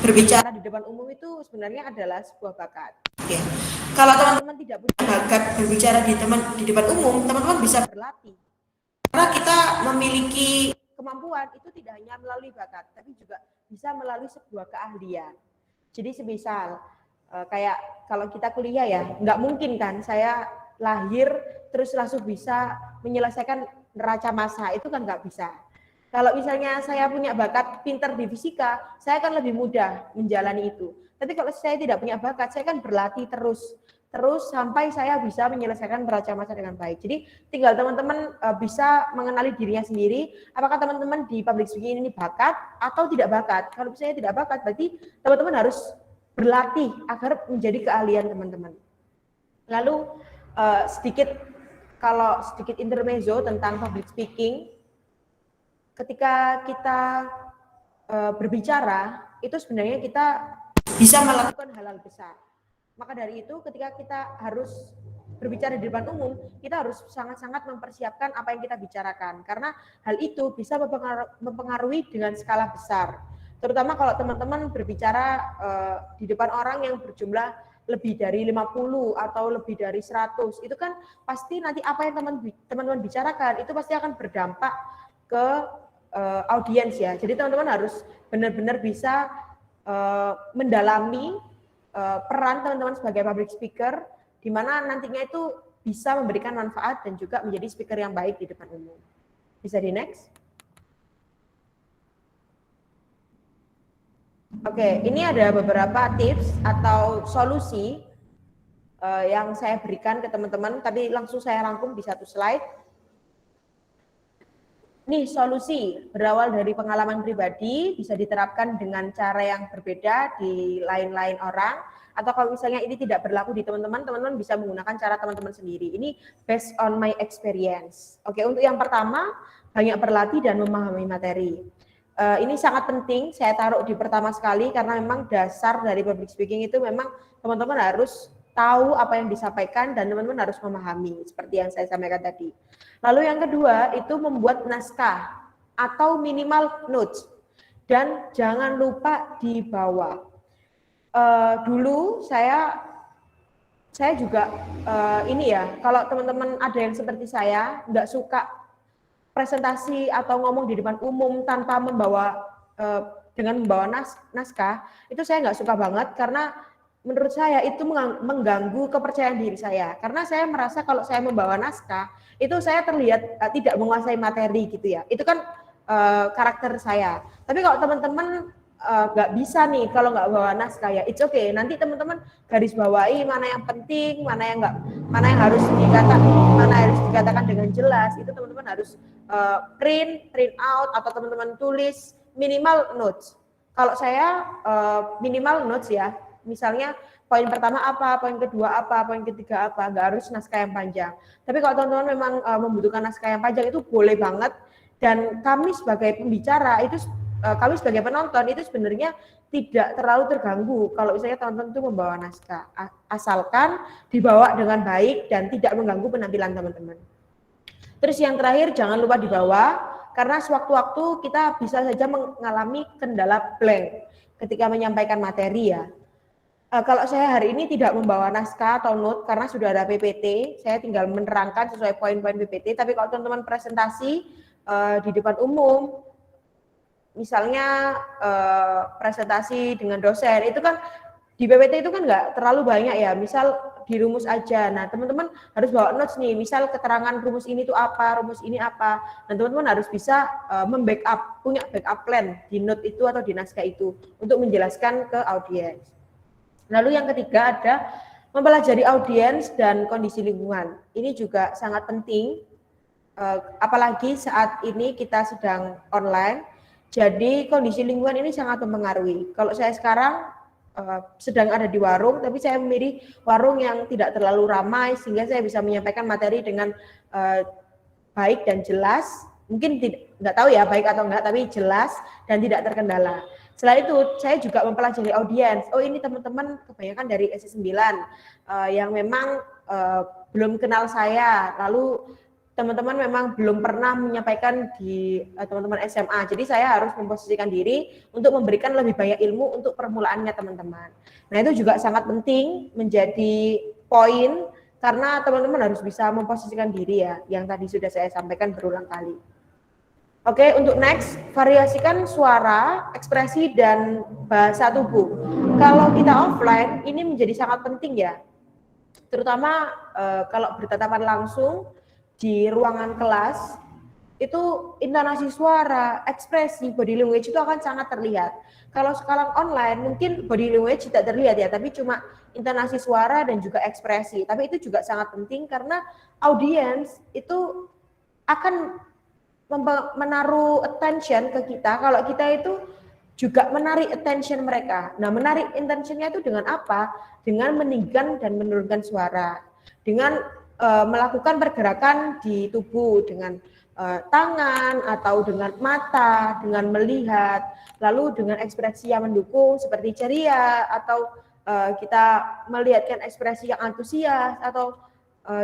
berbicara di depan umum itu sebenarnya adalah sebuah bakat. Ya. Kalau teman-teman tidak punya bakat berbicara di depan umum, teman-teman bisa berlatih. Karena kita memiliki kemampuan itu tidak hanya melalui bakat, tapi juga bisa melalui sebuah keahlian. Jadi semisal kayak kalau kita kuliah ya, nggak mungkin kan saya lahir terus langsung bisa menyelesaikan neraca massa, itu kan nggak bisa. Kalau misalnya saya punya bakat pintar di fisika, saya akan lebih mudah menjalani itu. Tapi kalau saya tidak punya bakat, saya kan berlatih terus sampai saya bisa menyelesaikan neraca massa dengan baik. Jadi tinggal teman-teman bisa mengenali dirinya sendiri, apakah teman-teman di public speaking ini bakat atau tidak bakat. Kalau misalnya tidak bakat, berarti teman-teman harus berlatih agar menjadi keahlian teman-teman. Lalu sedikit intermezzo tentang public speaking. Ketika kita berbicara, itu sebenarnya kita bisa melakukan hal-hal besar. Maka dari itu ketika kita harus berbicara di depan umum, kita harus sangat-sangat mempersiapkan apa yang kita bicarakan. Karena hal itu bisa mempengaruhi dengan skala besar. Terutama kalau teman-teman berbicara di depan orang yang berjumlah lebih dari 50 atau lebih dari 100, itu kan pasti nanti apa yang teman-teman bicarakan itu pasti akan berdampak ke audiens ya. Jadi teman-teman harus benar-benar bisa mendalami peran teman-teman sebagai public speaker, di mana nantinya itu bisa memberikan manfaat dan juga menjadi speaker yang baik di depan umum. Bisa di next? Oke, ini ada beberapa tips atau solusi yang saya berikan ke teman-teman, tapi langsung saya rangkum di satu slide. Nih, solusi berawal dari pengalaman pribadi, bisa diterapkan dengan cara yang berbeda di lain-lain orang. Atau kalau misalnya ini tidak berlaku di teman-teman, teman-teman bisa menggunakan cara teman-teman sendiri. Ini based on my experience. Oke, untuk yang pertama, banyak berlatih dan memahami materi. Ini sangat penting, saya taruh di pertama sekali karena memang dasar dari public speaking itu memang teman-teman harus tahu apa yang disampaikan dan teman-teman harus memahami, seperti yang saya sampaikan tadi. Lalu yang kedua, itu membuat naskah atau minimal notes. Dan jangan lupa dibawa. Dulu saya juga ini ya, kalau teman-teman ada yang seperti saya, nggak suka presentasi atau ngomong di depan umum tanpa membawa dengan membawa naskah, itu saya nggak suka banget karena menurut saya itu mengganggu kepercayaan diri saya. Karena saya merasa kalau saya membawa naskah, itu saya terlihat tidak menguasai materi gitu ya. Itu kan karakter saya. Tapi kalau teman-teman nggak bisa nih kalau nggak bawa naskah ya it's okay. Nanti teman-teman garis bawahi mana yang penting, mana yang harus dikatakan dengan jelas. Itu teman-teman harus print out atau teman-teman tulis minimal notes. Kalau saya minimal notes ya. Misalnya poin pertama apa, poin kedua apa, poin ketiga apa, nggak harus naskah yang panjang. Tapi kalau teman-teman memang membutuhkan naskah yang panjang itu boleh banget. Dan kami sebagai pembicara itu, kami sebagai penonton itu sebenarnya tidak terlalu terganggu kalau misalnya teman-teman itu membawa naskah, asalkan dibawa dengan baik dan tidak mengganggu penampilan teman-teman. Terus yang terakhir jangan lupa dibawa, karena sewaktu-waktu kita bisa saja mengalami kendala blank ketika menyampaikan materi ya. Kalau saya hari ini tidak membawa naskah atau note karena sudah ada PPT, saya tinggal menerangkan sesuai poin-poin PPT. Tapi kalau teman-teman presentasi di depan umum, misalnya presentasi dengan dosen, itu kan di PPT itu kan nggak terlalu banyak ya. Misal dirumus aja. Nah teman-teman harus bawa notes nih. Misal keterangan rumus ini tuh apa, rumus ini apa. Dan teman-teman harus bisa membackup, punya backup plan di note itu atau di naskah itu untuk menjelaskan ke audiens. Lalu yang ketiga ada mempelajari audiens dan kondisi lingkungan. Ini juga sangat penting, apalagi saat ini kita sedang online. Jadi kondisi lingkungan ini sangat mempengaruhi. Kalau saya sekarang sedang ada di warung, tapi saya memilih warung yang tidak terlalu ramai sehingga saya bisa menyampaikan materi dengan baik dan jelas. Mungkin nggak tahu ya baik atau enggak, tapi jelas dan tidak terkendala. Selain itu, saya juga mempelajari audiens. Oh ini teman-teman kebanyakan dari SI9 yang memang belum kenal saya. Lalu teman-teman memang belum pernah menyampaikan di teman-teman SMA. Jadi saya harus memposisikan diri untuk memberikan lebih banyak ilmu untuk permulaannya teman-teman. Nah itu juga sangat penting menjadi poin karena teman-teman harus bisa memposisikan diri ya. Yang tadi sudah saya sampaikan berulang kali. Oke, untuk next, variasikan suara, ekspresi, dan bahasa tubuh. Kalau kita offline, ini menjadi sangat penting ya. Terutama kalau bertatapan langsung di ruangan kelas, itu intonasi suara, ekspresi, body language itu akan sangat terlihat. Kalau sekarang online, mungkin body language tidak terlihat ya, tapi cuma intonasi suara dan juga ekspresi. Tapi itu juga sangat penting karena audiens itu akan menaruh attention ke kita kalau kita itu juga menarik attention mereka. Nah, menarik attentionnya itu dengan apa? Dengan meninggikan dan menurunkan suara, dengan melakukan pergerakan di tubuh dengan tangan atau dengan mata, dengan melihat, lalu dengan ekspresi yang mendukung seperti ceria atau kita melihatkan ekspresi yang antusias atau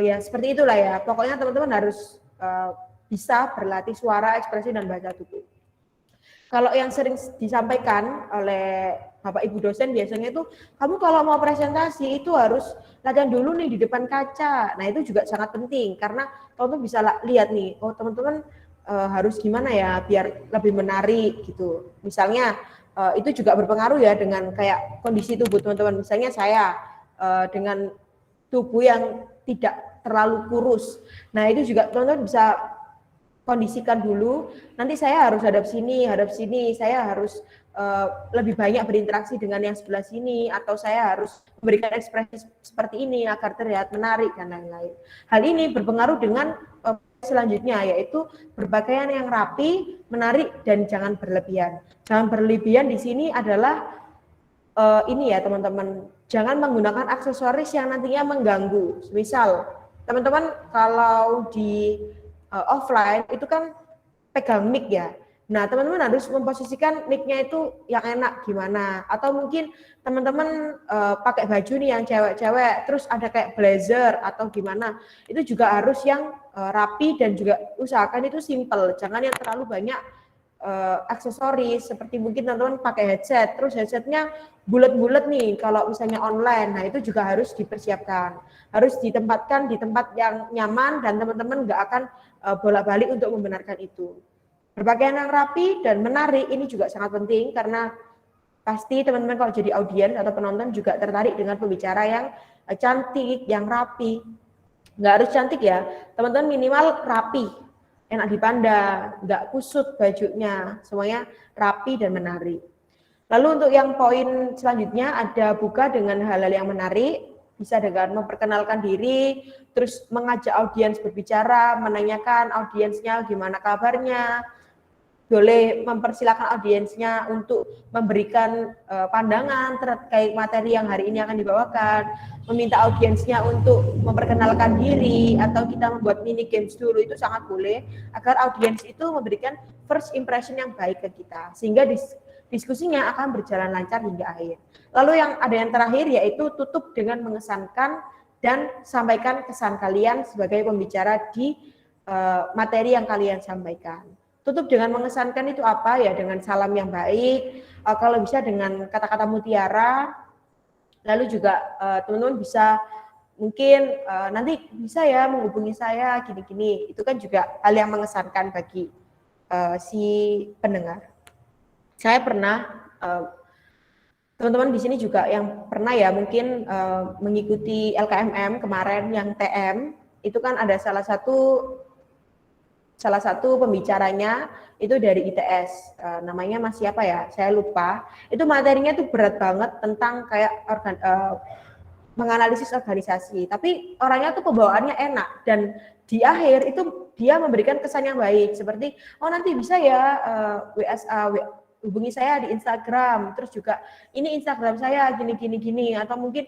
ya seperti itulah ya. Pokoknya teman-teman harus bisa berlatih suara, ekspresi, dan bahasa tubuh. Kalau yang sering disampaikan oleh Bapak Ibu dosen biasanya itu, kamu kalau mau presentasi itu harus latihan dulu nih di depan kaca. Nah itu juga sangat penting, karena teman-teman bisa lihat nih, oh teman-teman harus gimana ya biar lebih menarik gitu. Misalnya itu juga berpengaruh ya dengan kayak kondisi tubuh teman-teman. Misalnya saya dengan tubuh yang tidak terlalu kurus. Nah itu juga teman-teman bisa kondisikan dulu, nanti saya harus hadap sini, saya harus lebih banyak berinteraksi dengan yang sebelah sini, atau saya harus memberikan ekspresi seperti ini agar terlihat menarik, dan lain-lain. Hal ini berpengaruh dengan selanjutnya, yaitu berpakaian yang rapi, menarik, dan jangan berlebihan. Jangan berlebihan di sini adalah ini ya teman-teman, jangan menggunakan aksesoris yang nantinya mengganggu. Misal, teman-teman kalau di offline itu kan pegang mic ya. Nah, teman-teman harus memposisikan mic-nya itu yang enak gimana. Atau mungkin teman-teman pakai baju nih yang cewek-cewek, terus ada kayak blazer atau gimana. Itu juga harus yang rapi dan juga usahakan itu simple. Jangan yang terlalu banyak aksesoris, seperti mungkin teman-teman pakai headset, terus headsetnya bulat-bulat nih kalau misalnya online. Nah, itu juga harus dipersiapkan. Harus ditempatkan di tempat yang nyaman dan teman-teman nggak akan bolak-balik untuk membenarkan itu. Berpakaian yang rapi dan menarik ini juga sangat penting karena pasti teman-teman kalau jadi audiens atau penonton juga tertarik dengan pembicara yang cantik, yang rapi. Nggak harus cantik ya, teman-teman minimal rapi, enak dipandang, nggak kusut bajunya, semuanya rapi dan menarik. Lalu untuk yang poin selanjutnya ada buka dengan hal-hal yang menarik, bisa dengan memperkenalkan diri, terus mengajak audiens berbicara, menanyakan audiensnya gimana kabarnya, boleh mempersilahkan audiensnya untuk memberikan pandangan terkait materi yang hari ini akan dibawakan, meminta audiensnya untuk memperkenalkan diri, atau kita membuat mini games dulu, itu sangat boleh agar audiens itu memberikan first impression yang baik ke kita, sehingga diskusinya akan berjalan lancar hingga akhir. Lalu yang ada yang terakhir yaitu tutup dengan mengesankan dan sampaikan kesan kalian sebagai pembicara di materi yang kalian sampaikan. Tutup dengan mengesankan itu apa ya? Dengan salam yang baik, kalau bisa dengan kata-kata mutiara. Lalu juga teman-teman bisa mungkin nanti bisa ya menghubungi saya gini-gini. Itu kan juga hal yang mengesankan bagi si pendengar. Saya pernah, teman-teman di sini juga yang pernah ya mungkin mengikuti LKMM kemarin yang TM, itu kan ada salah satu pembicaranya itu dari ITS, namanya Mas siapa ya, saya lupa. Itu materinya tuh berat banget tentang kayak menganalisis organisasi, tapi orangnya tuh pembawaannya enak dan di akhir itu dia memberikan kesan yang baik, seperti oh nanti bisa ya hubungi saya di Instagram, terus juga ini Instagram saya gini, atau mungkin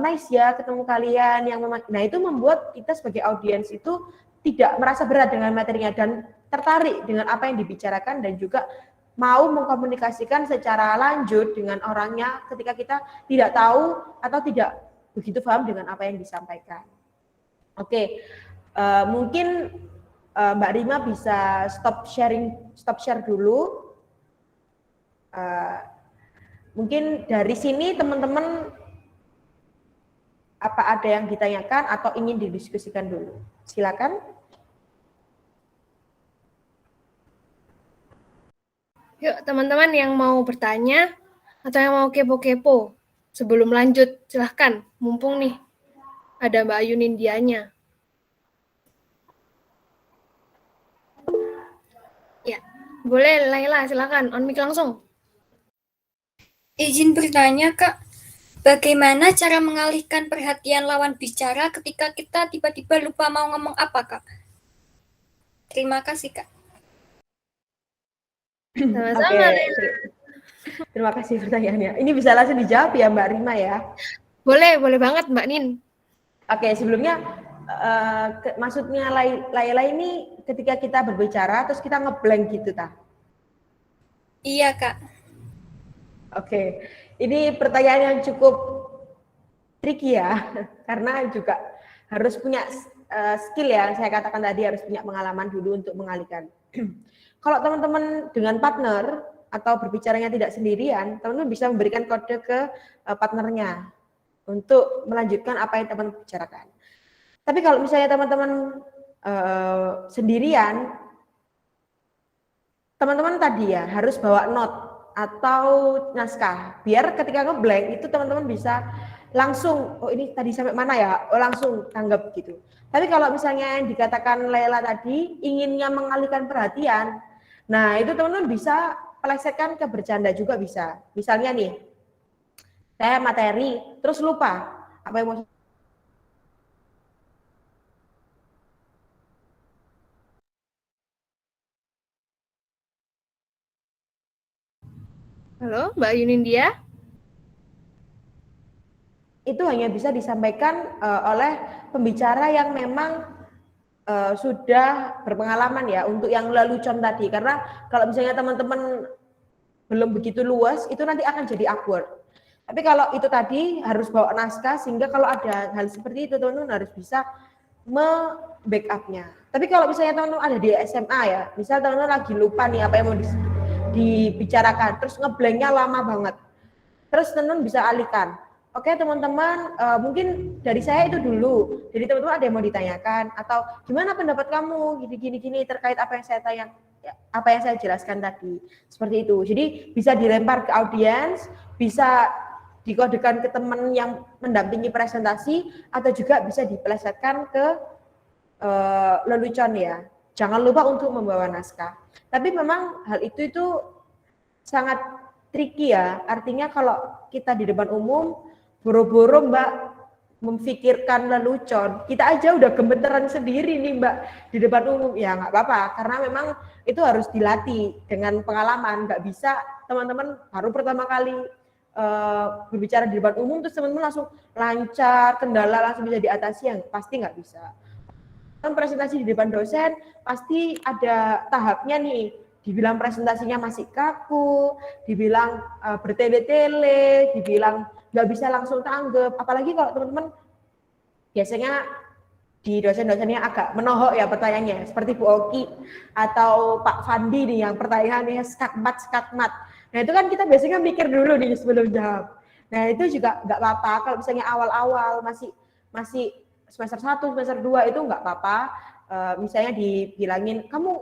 nice ya ketemu kalian yang nah itu membuat kita sebagai audiens itu tidak merasa berat dengan materinya dan tertarik dengan apa yang dibicarakan dan juga mau mengkomunikasikan secara lanjut dengan orangnya ketika kita tidak tahu atau tidak begitu paham dengan apa yang disampaikan. Oke, mungkin Mbak Rima bisa stop share dulu. Mungkin dari sini teman-teman apa ada yang ditanyakan atau ingin didiskusikan dulu? Silakan. Yuk teman-teman yang mau bertanya atau yang mau kepo-kepo sebelum lanjut, silahkan. Mumpung nih ada Mbak Ayu Nindianya. Ya, boleh Laila, silakan. On mic langsung. Izin bertanya, Kak. Bagaimana cara mengalihkan perhatian lawan bicara ketika kita tiba-tiba lupa mau ngomong apa, Kak? Terima kasih, Kak. Sama-sama. Oke. Terima kasih pertanyaannya. Ini bisa langsung dijawab ya Mbak Rima ya? Boleh banget Mbak Nin. Oke, sebelumnya maksudnya Laila ini ketika kita berbicara terus kita ngeblank gitu ta? Iya, Kak. Oke, ini pertanyaan yang cukup tricky ya, karena juga harus punya skill ya, saya katakan tadi harus punya pengalaman dulu untuk mengalihkan. Kalau teman-teman dengan partner atau berbicaranya tidak sendirian, teman-teman bisa memberikan kode ke partnernya untuk melanjutkan apa yang teman bicarakan. Tapi kalau misalnya teman-teman sendirian, teman-teman tadi ya harus bawa note atau naskah, biar ketika ngeblank itu teman-teman bisa langsung, oh ini tadi sampai mana ya, oh langsung tanggap gitu. Tapi kalau misalnya yang dikatakan Laila tadi, inginnya mengalihkan perhatian, nah itu teman-teman bisa plesetkan ke bercanda juga bisa. Misalnya nih, saya materi, terus lupa apa yang mau. Halo, Mbak Yunindia? itu hanya bisa disampaikan oleh pembicara yang memang sudah berpengalaman ya untuk yang lelucon tadi. Karena kalau misalnya teman-teman belum begitu luas, itu nanti akan jadi awkward. Tapi kalau itu tadi harus bawa naskah, sehingga kalau ada hal seperti itu teman-teman harus bisa me-backupnya. Tapi kalau misalnya teman-teman ada di SMA ya, misal teman-teman lagi lupa nih apa yang mau dibicarakan, terus ngeblanknya lama banget, terus teman-teman bisa alihkan. Oke teman-teman, mungkin dari saya itu dulu, jadi teman-teman ada yang mau ditanyakan, atau gimana pendapat kamu, gini terkait apa yang saya tanya, apa yang saya jelaskan tadi, seperti itu. Jadi bisa dilempar ke audiens, bisa dikodekan ke teman yang mendampingi presentasi, atau juga bisa dipelesetkan ke lelucon ya. Jangan lupa untuk membawa naskah. Tapi memang hal itu sangat tricky ya. Artinya kalau kita di depan umum, boro-boro Mbak memikirkan lelucon, kita aja udah gemeteran sendiri nih Mbak di depan umum. Ya nggak apa-apa, karena memang itu harus dilatih dengan pengalaman. Nggak bisa teman-teman baru pertama kali berbicara di depan umum, terus teman-teman langsung lancar, kendala langsung bisa diatasi, yang pasti nggak bisa. Presentasi di depan dosen, pasti ada tahapnya nih. Dibilang presentasinya masih kaku, dibilang bertele-tele, dibilang nggak bisa langsung tanggap. Apalagi kalau teman-teman biasanya di dosen-dosennya agak menohok ya pertanyaannya, seperti Bu Oki atau Pak Fandi nih yang pertanyaannya skakmat. Nah itu kan kita biasanya mikir dulu nih sebelum jawab. Nah itu juga nggak apa-apa kalau misalnya awal-awal masih semester 1, semester 2 itu nggak apa-apa. Misalnya dibilangin, kamu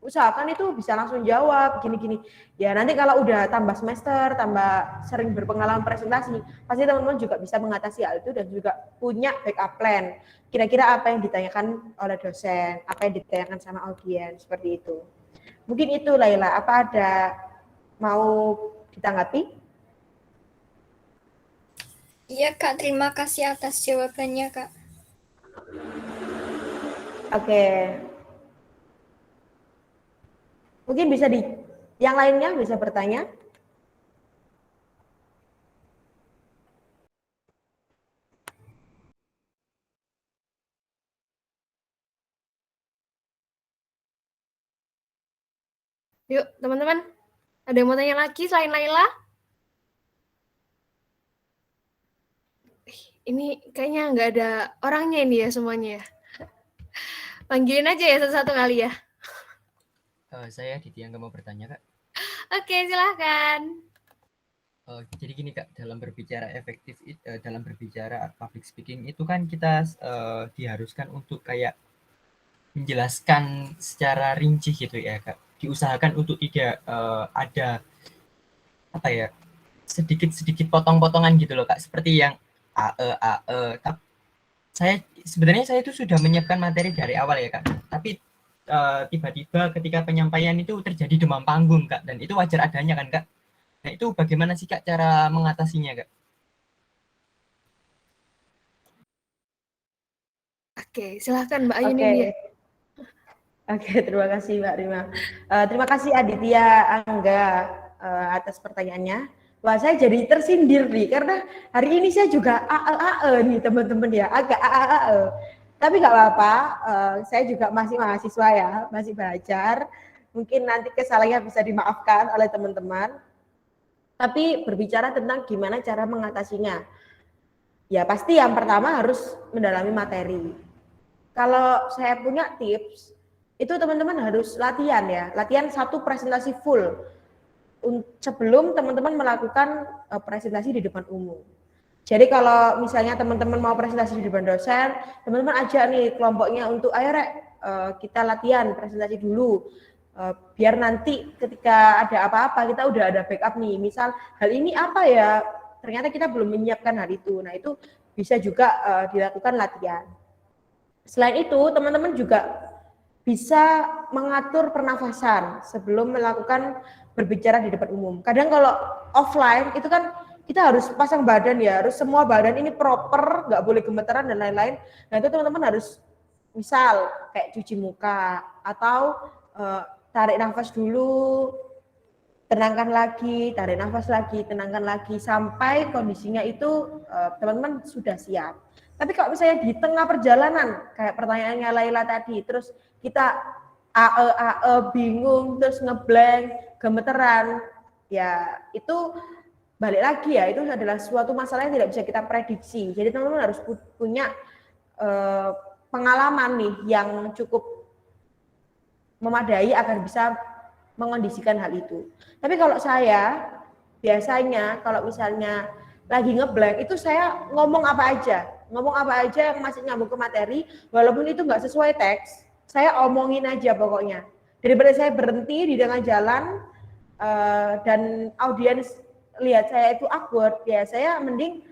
usahakan itu bisa langsung jawab, gini-gini. Ya nanti kalau udah tambah semester, tambah sering berpengalaman presentasi, pasti teman-teman juga bisa mengatasi hal itu dan juga punya backup plan. Kira-kira apa yang ditanyakan oleh dosen, apa yang ditanyakan sama audiens, seperti itu. Mungkin itu Laila, apa ada mau ditanggapi? Iya Kak, terima kasih atas jawabannya Kak. Oke. Mungkin bisa yang lainnya bisa bertanya. Yuk, teman-teman. Ada yang mau tanya lagi selain Laila? Ini kayaknya nggak ada orangnya ini ya semuanya ya. Panggilin aja ya satu-satu kali ya. Saya Diti yang mau bertanya Kak. Oke, silahkan. Jadi gini Kak, dalam berbicara efektif, dalam berbicara public speaking itu kan kita diharuskan untuk kayak menjelaskan secara rinci gitu ya Kak. Diusahakan untuk tidak ada apa ya, sedikit-sedikit potong-potongan gitu loh Kak, seperti yang sebenarnya saya itu sudah menyiapkan materi dari awal ya Kak, tapi tiba-tiba ketika penyampaian itu terjadi demam panggung Kak, dan itu wajar adanya kan Kak. Nah itu bagaimana sih Kak cara mengatasinya Kak? Oke, silahkan Mbak Ayu Nindya. Oke, terima kasih Mbak Rima. Terima kasih Aditya Angga atas pertanyaannya. Wah, saya jadi tersindir nih, karena hari ini saya juga nih teman-teman ya, agak Tapi nggak apa-apa, saya juga masih mahasiswa ya, masih belajar. Mungkin nanti kesalahannya bisa dimaafkan oleh teman-teman. Tapi berbicara tentang gimana cara mengatasinya. Ya pasti yang pertama harus mendalami materi. Kalau saya punya tips, itu teman-teman harus latihan ya, latihan satu presentasi full sebelum teman-teman melakukan presentasi di depan umum. Jadi kalau misalnya teman-teman mau presentasi di depan dosen, teman-teman ajak nih kelompoknya untuk ayo Rek, kita latihan presentasi dulu, biar nanti ketika ada apa-apa kita udah ada backup nih. Misal hal ini apa ya, ternyata kita belum menyiapkan hal itu. Nah itu bisa juga dilakukan latihan. Selain itu teman-teman juga bisa mengatur pernafasan sebelum melakukan berbicara di depan umum. Kadang kalau offline itu kan kita harus pasang badan ya, harus semua badan ini proper, nggak boleh gemeteran dan lain-lain. Nah itu teman-teman harus misal kayak cuci muka atau tarik nafas dulu, tenangkan lagi, tarik nafas lagi, tenangkan lagi, sampai kondisinya itu teman-teman sudah siap. Tapi kalau misalnya di tengah perjalanan, kayak pertanyaannya Laila tadi, terus kita bingung, terus ngeblank, gemeteran, ya itu balik lagi ya, itu adalah suatu masalah yang tidak bisa kita prediksi. Jadi teman-teman harus punya pengalaman nih yang cukup memadai agar bisa mengondisikan hal itu. Tapi kalau saya biasanya kalau misalnya lagi ngeblank itu saya ngomong apa aja yang masih nyambung ke materi, walaupun itu nggak sesuai teks, saya omongin aja pokoknya. Daripada saya berhenti di tengah jalan dan audiens lihat saya itu awkward, ya saya mending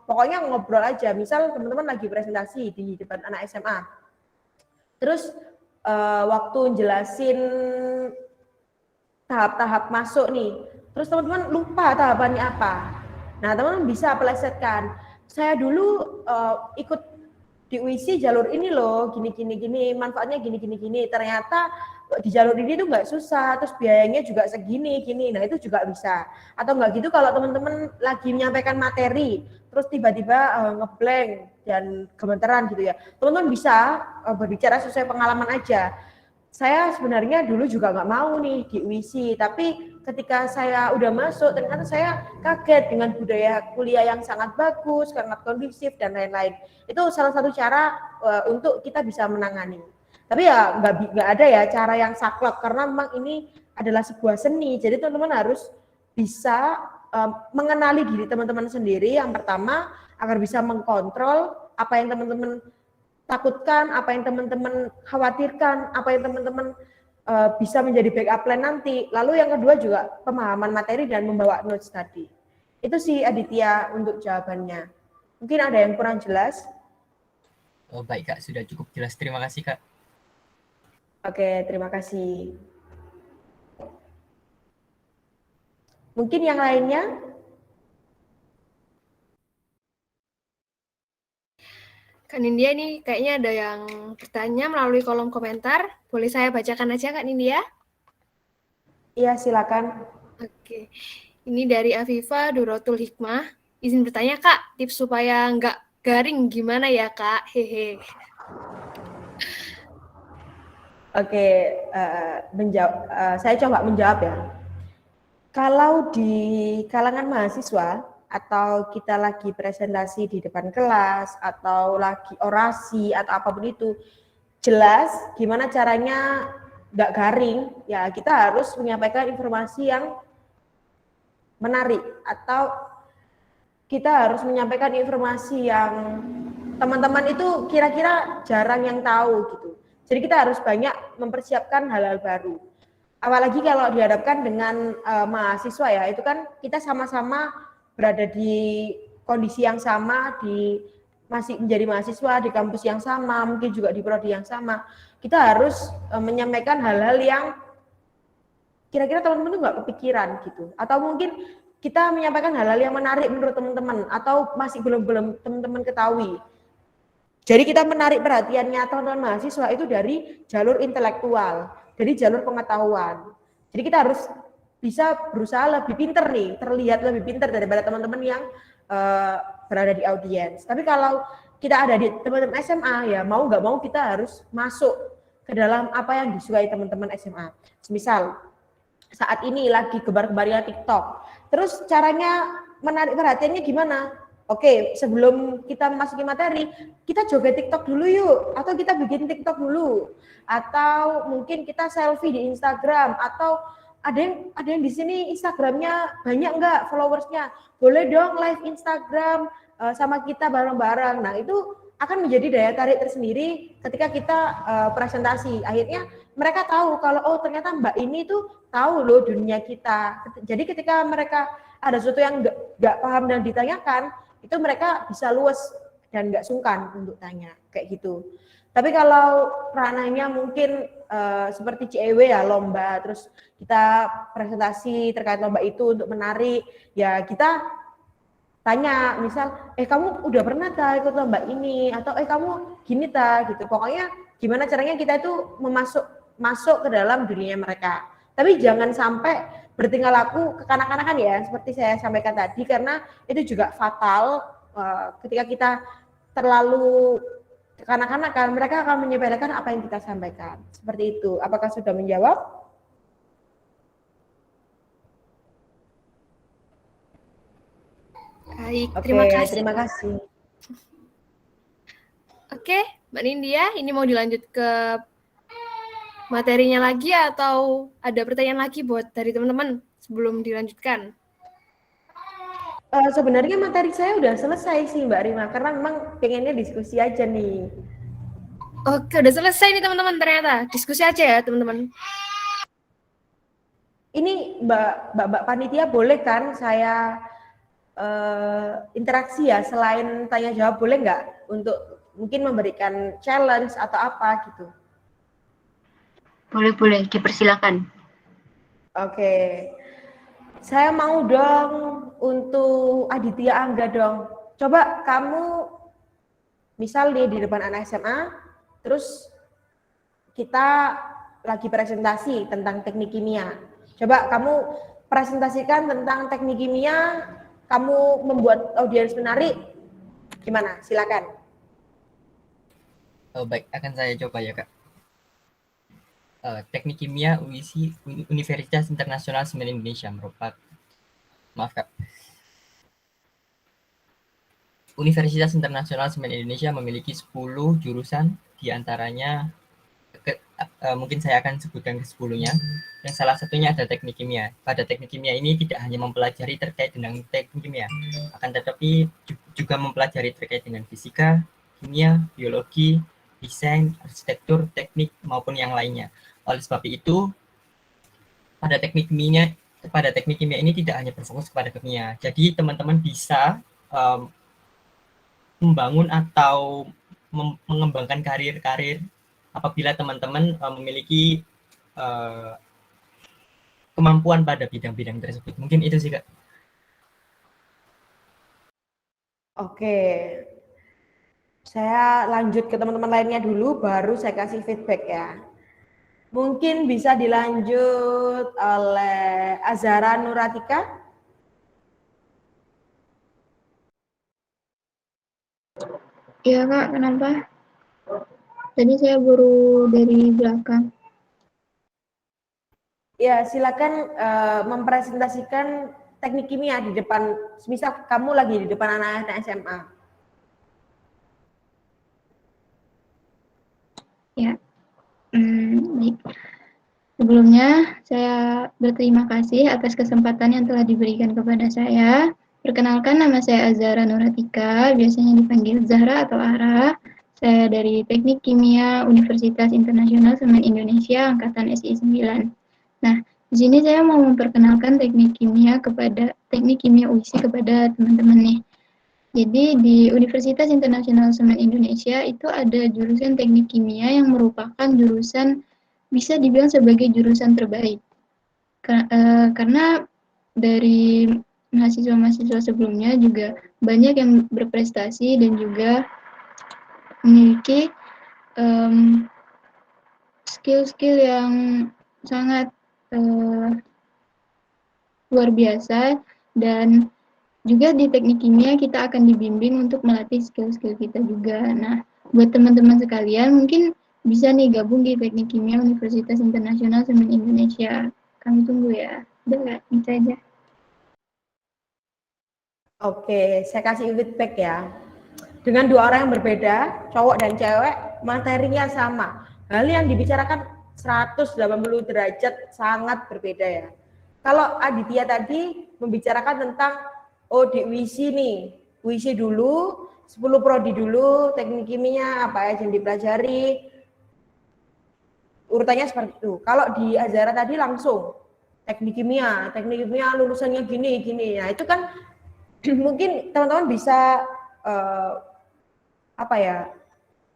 pokoknya ngobrol aja. Misal teman-teman lagi presentasi di depan anak SMA, terus waktu jelasin tahap-tahap masuk nih, terus teman-teman lupa tahapannya apa. Nah, teman-teman bisa plesetkan. Saya dulu ikut di UISI jalur ini loh, gini, manfaatnya gini. Ternyata di jalur ini tuh nggak susah, terus biayanya juga segini. Nah, itu juga bisa. Atau nggak gitu kalau teman-teman lagi menyampaikan materi, terus tiba-tiba ngeblank dan gemeteran gitu ya. Teman-teman bisa berbicara sesuai pengalaman aja. Saya sebenarnya dulu juga nggak mau nih di UISI, tapi ketika saya udah masuk, ternyata saya kaget dengan budaya kuliah yang sangat bagus, sangat kondusif, dan lain-lain. Itu salah satu cara untuk kita bisa menangani. Tapi ya nggak ada ya cara yang saklek, karena memang ini adalah sebuah seni. Jadi teman-teman harus bisa mengenali diri teman-teman sendiri yang pertama, agar bisa mengkontrol apa yang teman-teman takutkan, apa yang teman-teman khawatirkan, apa yang teman-teman bisa menjadi backup plan nanti. Lalu yang kedua juga pemahaman materi dan membawa notes tadi. Itu sih Aditya untuk jawabannya. Mungkin ada yang kurang jelas? Oh, baik Kak, sudah cukup jelas. Terima kasih Kak. Oke, terima kasih. Mungkin yang lainnya? Kak Nindya nih kayaknya ada yang bertanya melalui kolom komentar. Boleh saya bacakan aja Kak Nindya? Iya, silakan. Oke. Ini dari Afifa Durotul Hikmah. Izin bertanya Kak, tips supaya nggak garing gimana ya Kak? Hehe. Oke, saya coba menjawab ya. Kalau di kalangan mahasiswa, atau kita lagi presentasi di depan kelas, atau lagi orasi, atau apapun itu, jelas gimana caranya nggak garing, ya kita harus menyampaikan informasi yang menarik, atau kita harus menyampaikan informasi yang teman-teman itu kira-kira jarang yang tahu gitu. Jadi kita harus banyak mempersiapkan hal-hal baru. Apalagi kalau dihadapkan dengan mahasiswa ya, itu kan kita sama-sama berada di kondisi yang sama, masih menjadi mahasiswa di kampus yang sama, mungkin juga di prodi yang sama. Kita harus menyampaikan hal-hal yang kira-kira teman-teman itu nggak kepikiran gitu. Atau mungkin kita menyampaikan hal-hal yang menarik menurut teman-teman, atau masih belum teman-teman ketahui. Jadi kita menarik perhatiannya teman-teman mahasiswa itu dari jalur intelektual, dari jalur pengetahuan. Jadi kita harus bisa berusaha lebih pinter nih, terlihat lebih pinter daripada teman-teman yang berada di audiens. Tapi kalau kita ada di teman-teman SMA, ya mau nggak mau kita harus masuk ke dalam apa yang disukai teman-teman SMA. Misal saat ini lagi gemar-gemarnya TikTok, terus caranya menarik perhatiannya gimana? Oke, sebelum kita masuki materi, kita joget TikTok dulu yuk, atau kita bikin TikTok dulu, atau mungkin kita selfie di Instagram, atau ada yang di sini Instagramnya banyak nggak followersnya, boleh dong live Instagram sama kita bareng-bareng. Nah itu akan menjadi daya tarik tersendiri ketika kita presentasi. Akhirnya mereka tahu kalau oh ternyata Mbak ini tuh tahu loh dunia kita. Jadi ketika mereka ada sesuatu yang nggak paham dan ditanyakan, itu mereka bisa luas dan nggak sungkan untuk tanya kayak gitu. Tapi kalau ranahnya mungkin seperti CEW ya, lomba, terus kita presentasi terkait lomba itu untuk menarik, ya kita tanya, misal, kamu udah pernah ikut lomba ini, atau kamu gini gitu. Pokoknya gimana caranya kita itu masuk ke dalam dunia mereka. Tapi jangan sampai bertingkah laku kekanak-kanakan ya, seperti saya sampaikan tadi, karena itu juga fatal ketika kita terlalu kekanak-kanakan, mereka akan menyepelekan apa yang kita sampaikan. Seperti itu. Apakah sudah menjawab? Baik, Oke, terima kasih. terima kasih. Oke, Mbak Nindya, ini mau dilanjut ke materinya lagi atau ada pertanyaan lagi buat dari teman-teman sebelum dilanjutkan? Sebenarnya materi saya udah selesai sih Mbak Rima, karena memang pengennya diskusi aja nih. Oke, udah selesai nih teman-teman ternyata. Diskusi aja ya teman-teman. Ini Mbak Panitia boleh kan saya interaksi ya, selain tanya jawab boleh nggak untuk mungkin memberikan challenge atau apa gitu? Boleh, dipersilakan. Oke. Saya mau dong untuk Aditya Angga dong. Coba kamu misal nih di depan anak SMA, terus kita lagi presentasi tentang teknik kimia. Coba kamu presentasikan tentang teknik kimia, kamu membuat audiens menarik. Gimana? Silakan. Oh, baik, akan saya coba ya, Kak. Teknik Kimia UISI Universitas Internasional Semen Indonesia merupakan, maaf Kak, Universitas Internasional Semen Indonesia memiliki 10 jurusan, diantaranya mungkin saya akan sebutkan ke 10-nya. Yang salah satunya ada teknik kimia. Pada teknik kimia ini tidak hanya mempelajari terkait dengan teknik kimia, akan tetapi juga mempelajari terkait dengan fisika, kimia, biologi, desain, arsitektur, teknik, maupun yang lainnya. Oleh sebab itu, pada teknik kimia ini tidak hanya berfokus kepada kimia. Jadi teman-teman bisa membangun atau mengembangkan karir-karir apabila teman-teman memiliki kemampuan pada bidang-bidang tersebut. Mungkin itu sih, Kak. Oke. Saya lanjut ke teman-teman lainnya dulu, baru saya kasih feedback ya. Mungkin bisa dilanjut oleh Azhara Nuratika. Iya Kak, kenapa? Tadi saya baru dari belakang. Ya, silakan mempresentasikan teknik kimia di depan, misal kamu lagi di depan anak-anak SMA. Ya, baik. Sebelumnya, saya berterima kasih atas kesempatan yang telah diberikan kepada saya. Perkenalkan, nama saya Azhara Nuratika, biasanya dipanggil Zahra atau Ara. Saya dari Teknik Kimia Universitas Internasional Semen Indonesia, Angkatan SI 9. Nah, di sini saya mau memperkenalkan teknik kimia UISI kepada teman-teman nih. Jadi di Universitas Internasional Semen Indonesia itu ada jurusan teknik kimia yang merupakan jurusan bisa dibilang sebagai jurusan terbaik. Karena dari mahasiswa-mahasiswa sebelumnya juga banyak yang berprestasi dan juga memiliki skill-skill yang sangat luar biasa, dan juga di teknik kimia kita akan dibimbing untuk melatih skill-skill kita juga. Nah, buat teman-teman sekalian mungkin bisa nih gabung di Teknik Kimia Universitas Internasional Semen Indonesia. Kami tunggu ya. Udah nggak? Itu aja. Oke, saya kasih feedback ya. Dengan dua orang yang berbeda, cowok dan cewek, materinya sama. Hal yang dibicarakan 180 derajat sangat berbeda ya. Kalau Aditya tadi membicarakan tentang, oh di UISI nih, UISI dulu, 10 prodi dulu, teknik kimia, apa aja yang dipelajari, urutannya seperti itu. Kalau di Azhara tadi langsung, teknik kimia lulusannya gini. Nah itu kan mungkin teman-teman bisa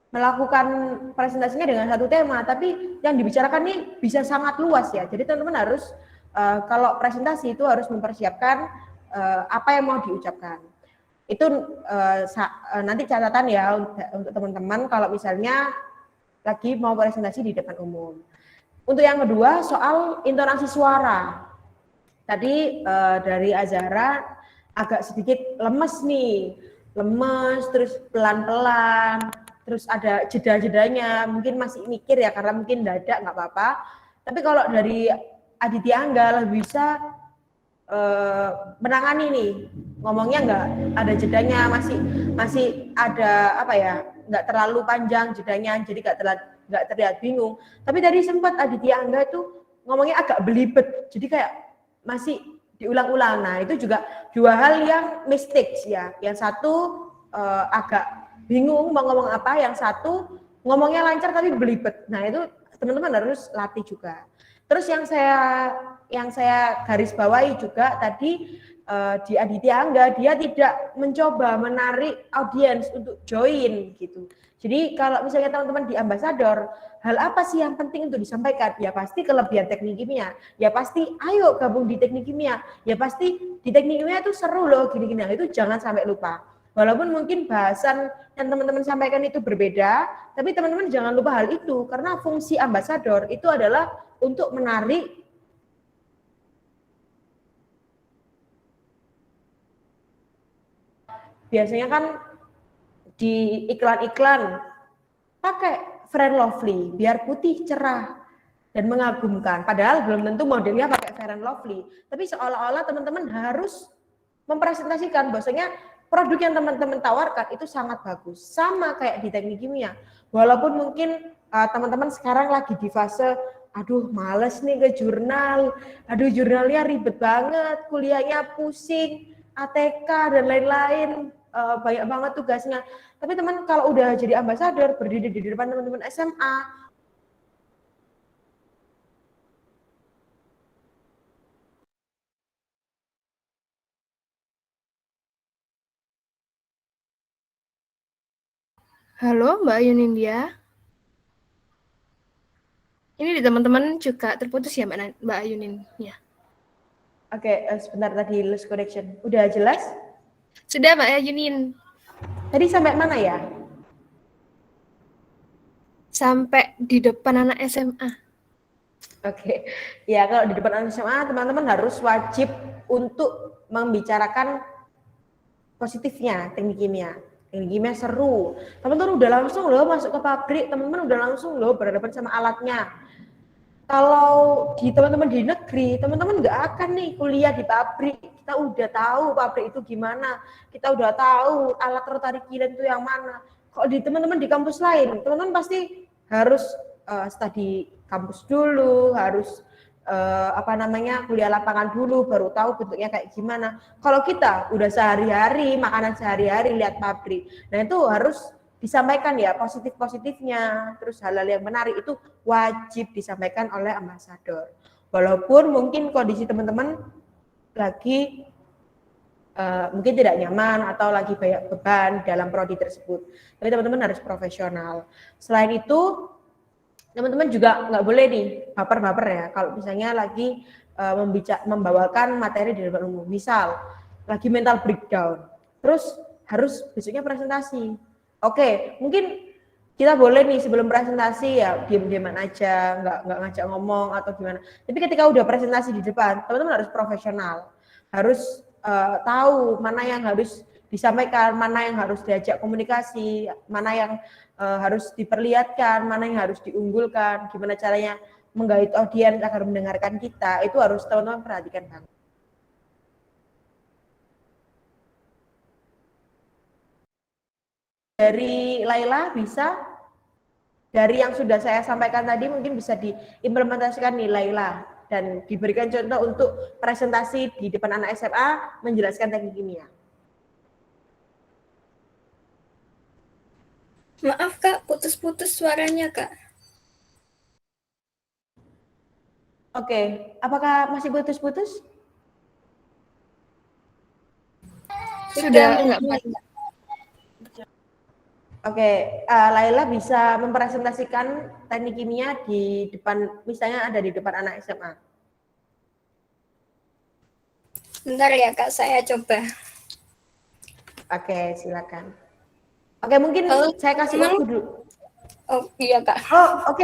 melakukan presentasinya dengan satu tema, tapi yang dibicarakan nih bisa sangat luas ya. Jadi teman-teman harus kalau presentasi itu harus mempersiapkan apa yang mau diucapkan. Itu nanti catatan ya untuk teman-teman kalau misalnya lagi mau presentasi di depan umum. Untuk yang kedua soal intonasi suara. Tadi dari Azhara agak sedikit lemes nih, terus pelan-pelan, terus ada jeda-jedanya, mungkin masih mikir ya karena mungkin dadak nggak apa-apa. Tapi kalau dari Aditya Angga lebih bisa menangani nih, ngomongnya nggak ada jedanya, masih ada apa ya, nggak terlalu panjang jedanya, jadi nggak terlihat bingung. Tapi tadi sempat Aditya Angga itu ngomongnya agak belibet, jadi kayak masih diulang-ulang. Nah itu juga dua hal yang mistakes ya. Yang satu agak bingung mau ngomong apa, yang satu ngomongnya lancar tapi belibet. Nah itu teman-teman harus latih juga. Terus yang saya garis bawahi juga tadi di Aditya Angga, dia tidak mencoba menarik audiens untuk join gitu. Jadi kalau misalnya teman-teman di Ambasador, hal apa sih yang penting untuk disampaikan? Ya pasti kelebihan teknik kimia. Ya pasti ayo gabung di teknik kimia. Ya pasti di teknik kimia itu seru loh gini-gini. Itu jangan sampai lupa. Walaupun mungkin bahasan yang teman-teman sampaikan itu berbeda, tapi teman-teman jangan lupa hal itu. Karena fungsi Ambasador itu adalah untuk menarik biasanya kan di iklan-iklan pakai Fair and Lovely biar putih cerah dan mengagumkan. Padahal belum tentu modelnya pakai Fair and Lovely. Tapi seolah-olah teman-teman harus mempresentasikan bahwasanya produk yang teman-teman tawarkan itu sangat bagus. Sama kayak di teknik kimia. Walaupun mungkin teman-teman sekarang lagi di fase aduh males nih ke jurnal, aduh jurnalnya ribet banget, kuliahnya pusing, ATK dan lain-lain, banyak banget tugasnya. Tapi teman kalau udah jadi ambasador, berdiri di depan teman-teman SMA, Halo Mbak Yunindia. Ini di teman-teman juga terputus ya Mbak Yunin. Ya. Oke, sebentar tadi lost connection. Udah jelas? Sudah Mbak Yunin. Tadi sampai mana ya? Sampai di depan anak SMA. Oke, ya kalau di depan anak SMA teman-teman harus wajib untuk membicarakan positifnya teknik kimia. Teknik kimia seru. Teman-teman udah langsung loh masuk ke pabrik, teman-teman udah langsung loh berhadapan sama alatnya. Kalau di teman-teman di negeri, teman-teman nggak akan nih kuliah di pabrik. Kita udah tahu pabrik itu gimana, kita udah tahu alat rotarik kiln itu yang mana. Kalau di teman-teman di kampus lain, teman-teman pasti harus studi kampus dulu, harus kuliah lapangan dulu, baru tahu bentuknya kayak gimana. Kalau kita udah sehari-hari, makanan sehari-hari lihat pabrik, nah itu harus disampaikan ya positif-positifnya, terus hal-hal yang menarik itu wajib disampaikan oleh ambasador. Walaupun mungkin kondisi teman-teman lagi mungkin tidak nyaman atau lagi banyak beban dalam prodi tersebut, tapi teman-teman harus profesional. Selain itu, teman-teman juga nggak boleh nih baper-baper ya. Kalau misalnya lagi membawakan materi di depan umum, misal lagi mental breakdown, terus harus besoknya presentasi. Oke, mungkin kita boleh nih sebelum presentasi ya diam-diaman aja, nggak ngajak ngomong atau gimana. Tapi ketika udah presentasi di depan, teman-teman harus profesional, harus tahu mana yang harus disampaikan, mana yang harus diajak komunikasi, mana yang harus diperlihatkan, mana yang harus diunggulkan, gimana caranya menggait audiens agar mendengarkan kita, itu harus teman-teman perhatikan banget. Dari Laila bisa, dari yang sudah saya sampaikan tadi mungkin bisa diimplementasikan nih Laila dan diberikan contoh untuk presentasi di depan anak SMA menjelaskan teknik kimia. Maaf Kak, putus-putus suaranya Kak. Oke, apakah masih putus-putus? Sudah enggak. Oke, Laila bisa mempresentasikan teknik kimia di depan, misalnya ada di depan anak SMA. Bentar ya Kak, saya coba. Oke, silakan. Oke, mungkin saya kasih waktu dulu. Oh iya Kak. Oh, oke,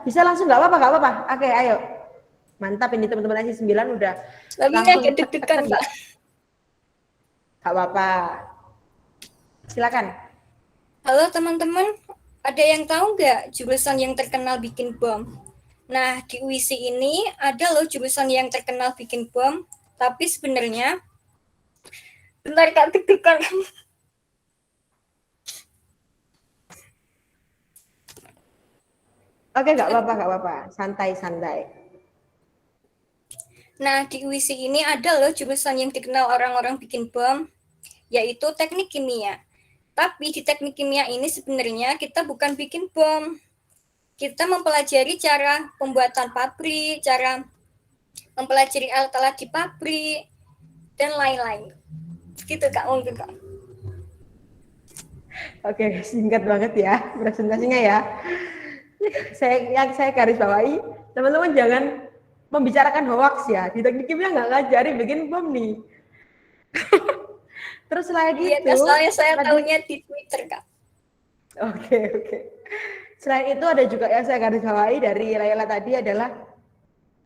bisa langsung, nggak apa-apa. Oke, ayo. Mantap ini teman-teman SI 9 udah Tapi langsung agak deg-degan, Kak. Gak apa-apa. Silakan. Halo teman-teman, ada yang tahu nggak jurusan yang terkenal bikin bom? Nah, di UISI ini ada loh jurusan yang terkenal bikin bom, tapi sebenarnya, bentar Kak, deg-degan. Oke, gak apa-apa. Santai. Nah, di UISI ini ada loh jurusan yang dikenal orang-orang bikin bom, yaitu teknik kimia. Tapi di teknik kimia ini sebenarnya kita bukan bikin bom. Kita mempelajari cara pembuatan pabrik, cara mempelajari alat-alat di pabrik, dan lain-lain. Gitu Kak, mungkin Kak. Oke, singkat banget ya presentasinya ya. Saya garis bawahi, teman-teman jangan membicarakan hoax ya. Di teknik kimia nggak ngajari bikin bom nih. Terus selain Iya, itu, soalnya saya tahunya di Twitter, Kak. Oke. Selain itu ada juga yang saya garis bawahi dari Laila tadi adalah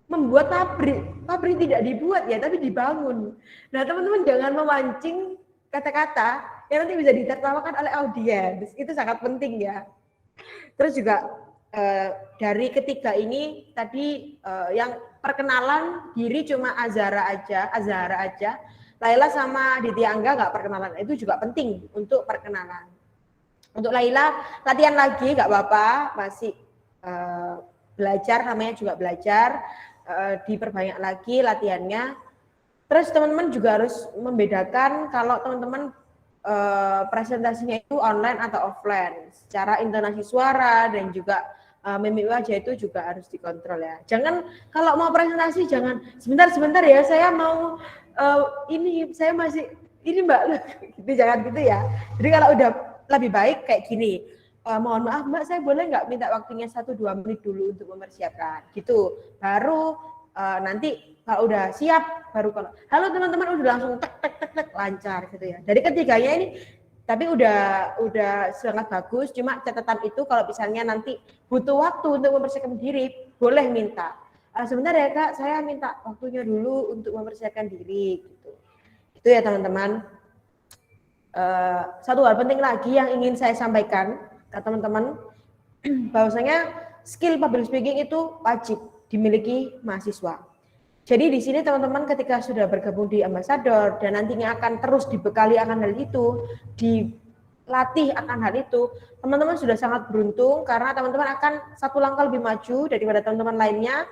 membuat pabrik. Pabrik tidak dibuat ya, tapi dibangun. Nah, teman-teman jangan memancing kata-kata yang nanti bisa ditertawakan oleh audiens. Itu sangat penting ya. Terus juga dari ketiga ini tadi yang perkenalan diri cuma Azhara aja. Laila sama Ditya Angga nggak perkenalan. Itu juga penting untuk perkenalan. Untuk Laila latihan lagi nggak apa-apa, masih belajar, namanya juga belajar, diperbanyak lagi latihannya. Terus teman-teman juga harus membedakan kalau teman-teman presentasinya itu online atau offline, secara intonasi suara dan juga mimik wajah itu juga harus dikontrol ya. Jangan kalau mau presentasi jangan sebentar ya, saya mau saya masih ini Mbak, gitu, jangan gitu ya. Jadi kalau udah lebih baik kayak gini, mohon maaf Mbak, saya boleh nggak minta waktunya 1-2 menit dulu untuk mempersiapkan gitu, baru nanti kalau udah siap baru kalau halo teman-teman udah langsung tek lancar gitu ya. Dari ketiganya ini tapi udah sangat bagus, cuma catatan itu kalau misalnya nanti butuh waktu untuk mempersiapkan diri boleh minta sebentar ya Kak, saya minta waktunya dulu untuk mempersiapkan diri gitu. Itu ya teman-teman. Satu hal penting lagi yang ingin saya sampaikan ke teman-teman, bahwasanya skill public speaking itu wajib dimiliki mahasiswa. Jadi di sini teman-teman ketika sudah bergabung di Ambassador dan nantinya akan terus dibekali akan hal itu, dilatih akan hal itu, teman-teman sudah sangat beruntung karena teman-teman akan satu langkah lebih maju daripada teman-teman lainnya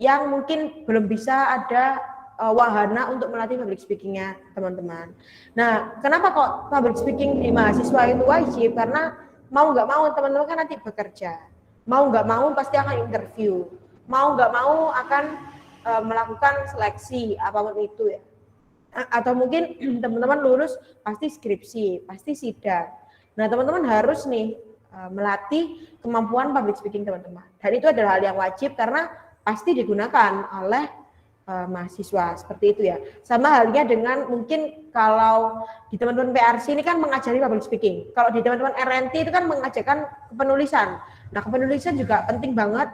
yang mungkin belum bisa ada wahana untuk melatih public speaking-nya teman-teman. Nah, kenapa kok public speaking di mahasiswa itu wajib? Karena mau nggak mau teman-teman kan nanti bekerja, mau nggak mau pasti akan interview, mau nggak mau akan melakukan seleksi apapun itu ya. Atau mungkin teman-teman lulus pasti skripsi, pasti sidang. Nah, teman-teman harus nih melatih kemampuan public speaking teman-teman. Dan itu adalah hal yang wajib karena pasti digunakan oleh mahasiswa seperti itu ya. Sama halnya dengan mungkin kalau di teman-teman PRC ini kan mengajari public speaking. Kalau di teman-teman RNT itu kan mengajarkan kepenulisan. Nah, kepenulisan juga penting banget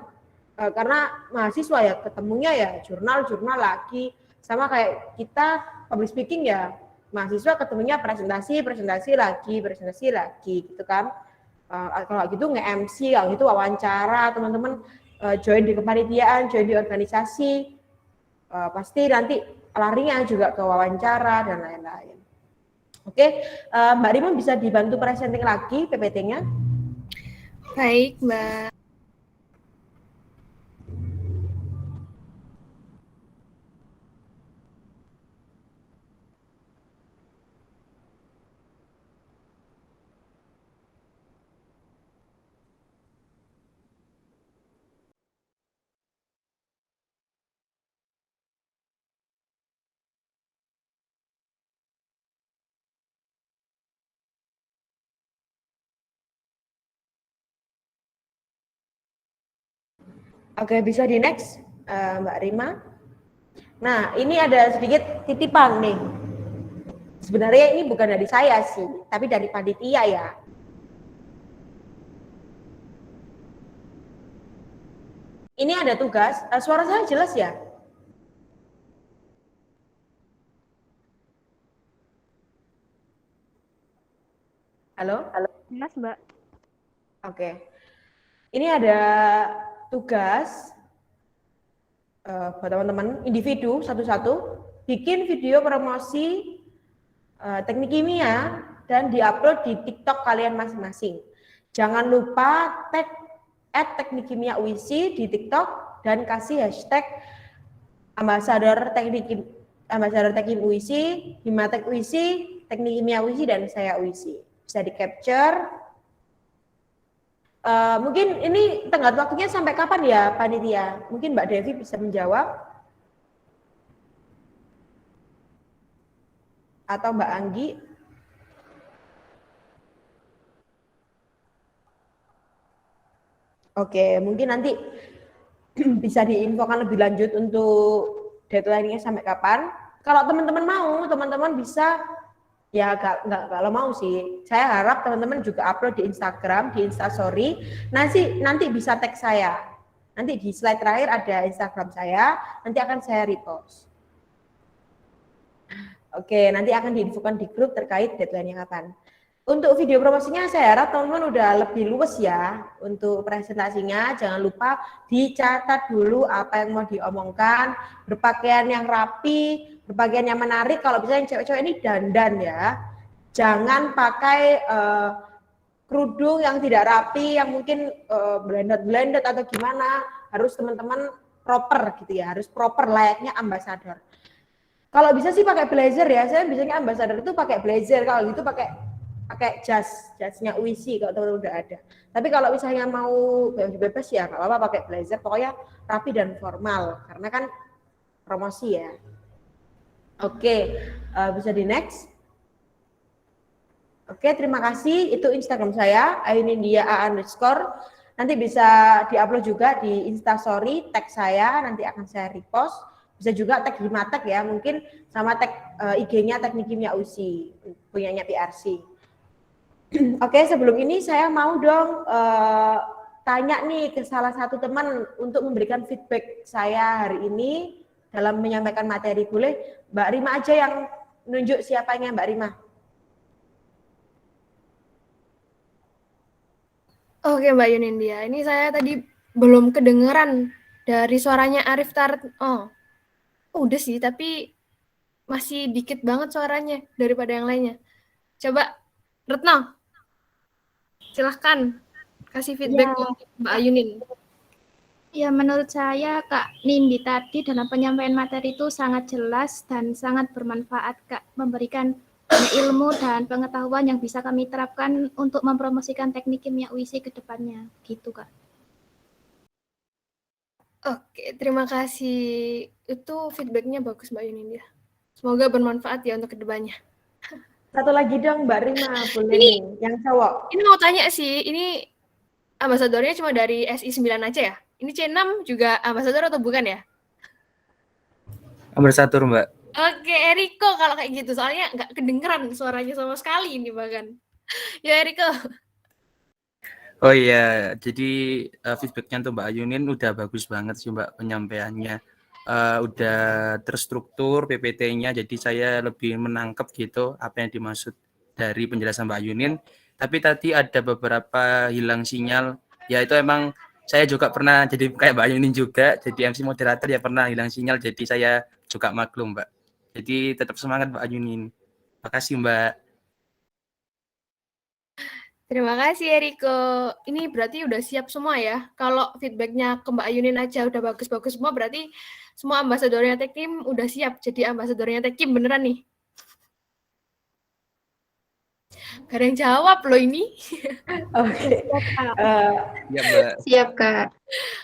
karena mahasiswa ya ketemunya ya jurnal lagi, sama kayak kita public speaking ya mahasiswa ketemunya presentasi lagi gitu kan. Kalau gitu nge-MC, kalau gitu wawancara, teman-teman join di kepanitiaan, join di organisasi, pasti nanti larinya juga ke wawancara dan lain-lain. Oke, Mbak Rima bisa dibantu presenting lagi PPT-nya? Baik, Mbak. Oke, bisa di next, Mbak Rima. Nah, ini ada sedikit titipan nih. Sebenarnya ini bukan dari saya sih, tapi dari panitia ya. ini ada tugas. Suara saya jelas ya? Halo? Jelas, Mbak. Oke. Ini ada tugas buat teman-teman individu satu-satu bikin video promosi teknik kimia dan diupload di TikTok kalian masing-masing. Jangan lupa tag @teknik kimia UISI di TikTok dan kasih hashtag ambasador teknik UISI, Himatek UISI, teknik kimia UISI, dan saya UISI. Bisa di capture. Mungkin ini tenggat waktunya sampai kapan ya panitia? Mungkin Mbak Devi bisa menjawab. Atau Mbak Anggi. Oke, mungkin nanti bisa diinfokan lebih lanjut untuk deadline-nya sampai kapan. Kalau teman-teman mau, teman-teman bisa, ya nggak kalau mau sih. Saya harap teman-teman juga upload di Instagram, di Instastory. Nanti bisa tag saya. Nanti di slide terakhir ada Instagram saya, nanti akan saya repost. Oke, nanti akan diinfokan di grup terkait deadline-nya kapan. Untuk video promosinya saya harap teman-teman udah lebih luwes ya untuk presentasinya. Jangan lupa dicatat dulu apa yang mau diomongkan, berpakaian yang rapi, berpakaian yang menarik. Kalau bisa yang cewek-cewek ini dandan ya. Jangan pakai kerudung yang tidak rapi, yang mungkin blended atau gimana. Harus teman-teman proper gitu ya, harus proper layaknya ambasador. Kalau bisa sih pakai blazer ya. Saya biasanya ambasador itu pakai blazer, kalau gitu pakai jasnya UISI kalau teman-teman udah ada. Tapi kalau misalnya mau bebas ya nggak apa-apa pakai blazer, pokoknya rapi dan formal karena kan promosi ya. Oke, bisa di next. Oke, terima kasih. Itu Instagram saya @ayunindia_. Nanti bisa diupload juga di Instastory, tag saya, nanti akan saya repost. Bisa juga tag Himatek ya, mungkin sama tag IG-nya Teknik Kimia UISI, punyanya PRC. Oke, sebelum ini saya mau dong tanya nih ke salah satu teman untuk memberikan feedback saya hari ini dalam menyampaikan materi. Boleh Mbak Rima aja yang nunjuk siapanya Mbak Rima. Oke Mbak Yunindia, ini saya tadi belum kedengeran dari suaranya Arif Tart. Oh, udah sih, tapi masih dikit banget suaranya daripada yang lainnya. Coba Retno, silahkan kasih feedback untuk Mbak Ayunin. Ya, menurut saya Kak Nindi tadi dalam penyampaian materi itu sangat jelas dan sangat bermanfaat, Kak, memberikan ilmu dan pengetahuan yang bisa kami terapkan untuk mempromosikan teknik kimia UISI ke depannya, gitu Kak. Oke, terima kasih. Itu feedbacknya bagus Mbak Yunindia. Semoga bermanfaat ya untuk kedepannya. Satu lagi dong Mbak Rima, boleh nih, yang cowok. Ini mau tanya sih, ini ambasadornya cuma dari SI 9 aja ya? Ini C6 juga ambasador atau bukan ya? Ambasador, Mbak. Oke, Eriko kalau kayak gitu, soalnya nggak kedengeran suaranya sama sekali ini bahkan. Ya Eriko. Oh iya, jadi feedbacknya untuk Mbak Ayunin udah bagus banget sih Mbak penyampaiannya. Udah terstruktur PPT-nya, jadi saya lebih menangkap gitu apa yang dimaksud dari penjelasan Mbak Ayunin. Tapi tadi ada beberapa hilang sinyal, ya itu emang saya juga pernah jadi kayak Mbak Ayunin juga, jadi MC moderator ya pernah hilang sinyal, jadi saya juga maklum Mbak. Jadi tetap semangat Mbak Ayunin. Makasih Mbak. Terima kasih Eriko. Ini berarti udah siap semua ya. Kalau feedbacknya ke Mbak Ayunin aja udah bagus-bagus semua, berarti semua ambasadornya Tekim udah siap jadi ambasadornya Tekim beneran nih. Gak ada yang jawab loh ini. Oke. Ya Mbak. Siap Kak.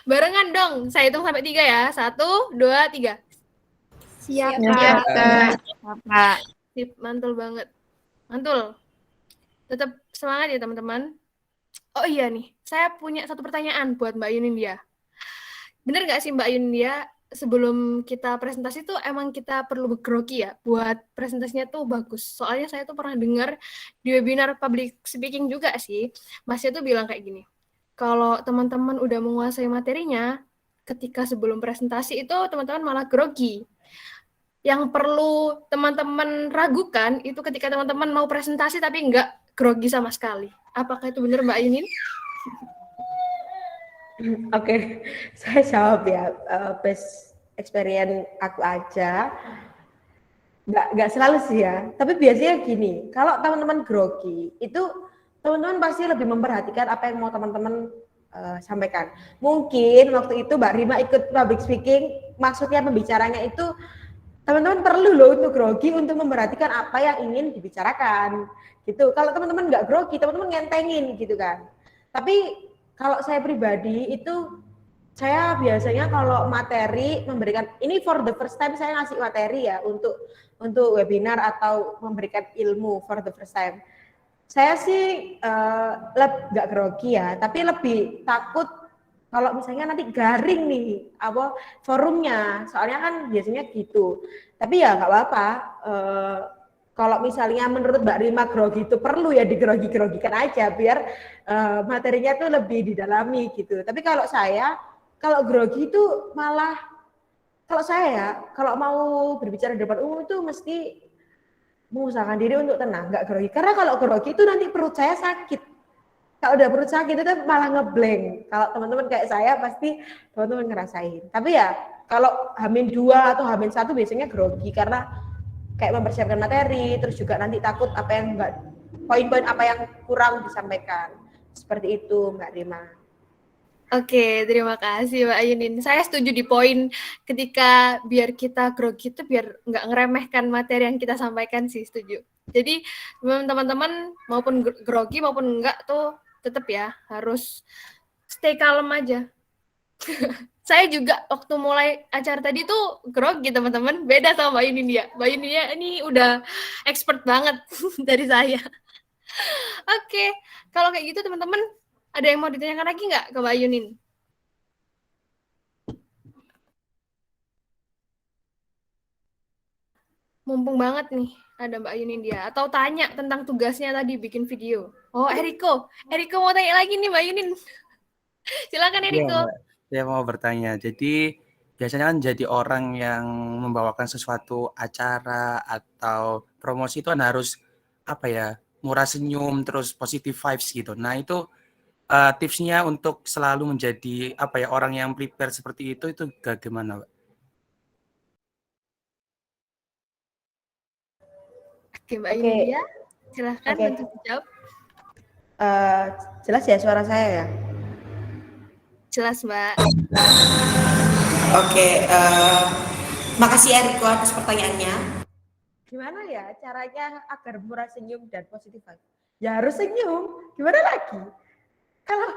Barengan dong. Saya hitung sampai 3 ya. 1, 2, 3. Siap Kak. Sip, mantul banget. Mantul. Tetap semangat ya teman-teman. Oh iya nih, saya punya satu pertanyaan buat Mbak Yunindia. Bener nggak sih Mbak Yunindia, sebelum kita presentasi tuh emang kita perlu grogi ya buat presentasinya tuh bagus. Soalnya saya tuh pernah dengar di webinar public speaking juga sih, Masnya tuh bilang kayak gini. Kalau teman-teman udah menguasai materinya, ketika sebelum presentasi itu teman-teman malah grogi. Yang perlu teman-teman ragukan itu ketika teman-teman mau presentasi tapi nggak grogi sama sekali. Apakah itu benar Mbak Yunin? Oke, saya jawab ya, best experience aku aja. Nggak selalu sih ya, tapi biasanya gini, kalau teman-teman grogi, itu teman-teman pasti lebih memperhatikan apa yang mau teman-teman sampaikan. Mungkin waktu itu Mbak Rima ikut public speaking, maksudnya pembicaranya itu teman-teman perlu loh untuk grogi untuk memperhatikan apa yang ingin dibicarakan gitu. Kalau teman-teman nggak grogi, teman-teman ngentengin gitu kan. Tapi kalau saya pribadi itu saya biasanya kalau materi memberikan, ini for the first time saya ngasih materi ya untuk webinar atau memberikan ilmu for the first time. Saya sih nggak grogi ya, tapi lebih takut kalau misalnya nanti garing nih apa forumnya, soalnya kan biasanya gitu. Tapi ya nggak apa-apa. Kalau misalnya menurut Mbak Rima grogi itu perlu ya digrogi-grogikan aja biar materinya tuh lebih didalami gitu. Tapi kalau saya kalau grogi itu malah kalau saya ya kalau mau berbicara di depan umum itu mesti mengusahakan diri untuk tenang, nggak grogi. Karena kalau grogi itu nanti perut saya sakit. Kalau udah perut sakit itu malah ngeblank. Kalau teman-teman kayak saya pasti teman-teman ngerasain. Tapi ya kalau H-2 atau H-1 biasanya grogi karena kayak mempersiapkan materi, terus juga nanti takut apa yang enggak, poin-poin apa yang kurang disampaikan. Seperti itu Mbak Rima. Oke, terima kasih Mbak Yunin. Saya setuju di poin ketika biar kita grogi itu biar nggak ngeremehkan materi yang kita sampaikan sih, setuju. Jadi teman-teman maupun grogi maupun enggak tuh tetap ya harus stay calm aja. Saya juga waktu mulai acara tadi tuh grogi teman-teman, beda sama Mbak Yunin ya. Mbak Yunin ya ini udah expert banget dari saya. Oke, kalau kayak gitu teman-teman ada yang mau ditanyakan lagi nggak ke Mbak Yunin? Mumpung banget nih ada Mbak Yunin dia. Atau tanya tentang tugasnya tadi bikin video. Oh, Eriko mau tanya lagi nih Mbak Yunin. Silakan Eriko. Ya, saya mau bertanya. Jadi biasanya kan jadi orang yang membawakan sesuatu acara atau promosi itu kan harus apa ya, murah senyum terus positive vibes gitu. Nah itu tipsnya untuk selalu menjadi apa ya orang yang prepare seperti itu bagaimana, Pak? Oke, Mbak Yunia, silahkan untuk dijawab. Jelas ya suara saya ya? Jelas, Mbak. Oke, makasih Eriko atas pertanyaannya. Gimana ya caranya agar murah senyum dan positif? Ya harus senyum, gimana lagi? Kalau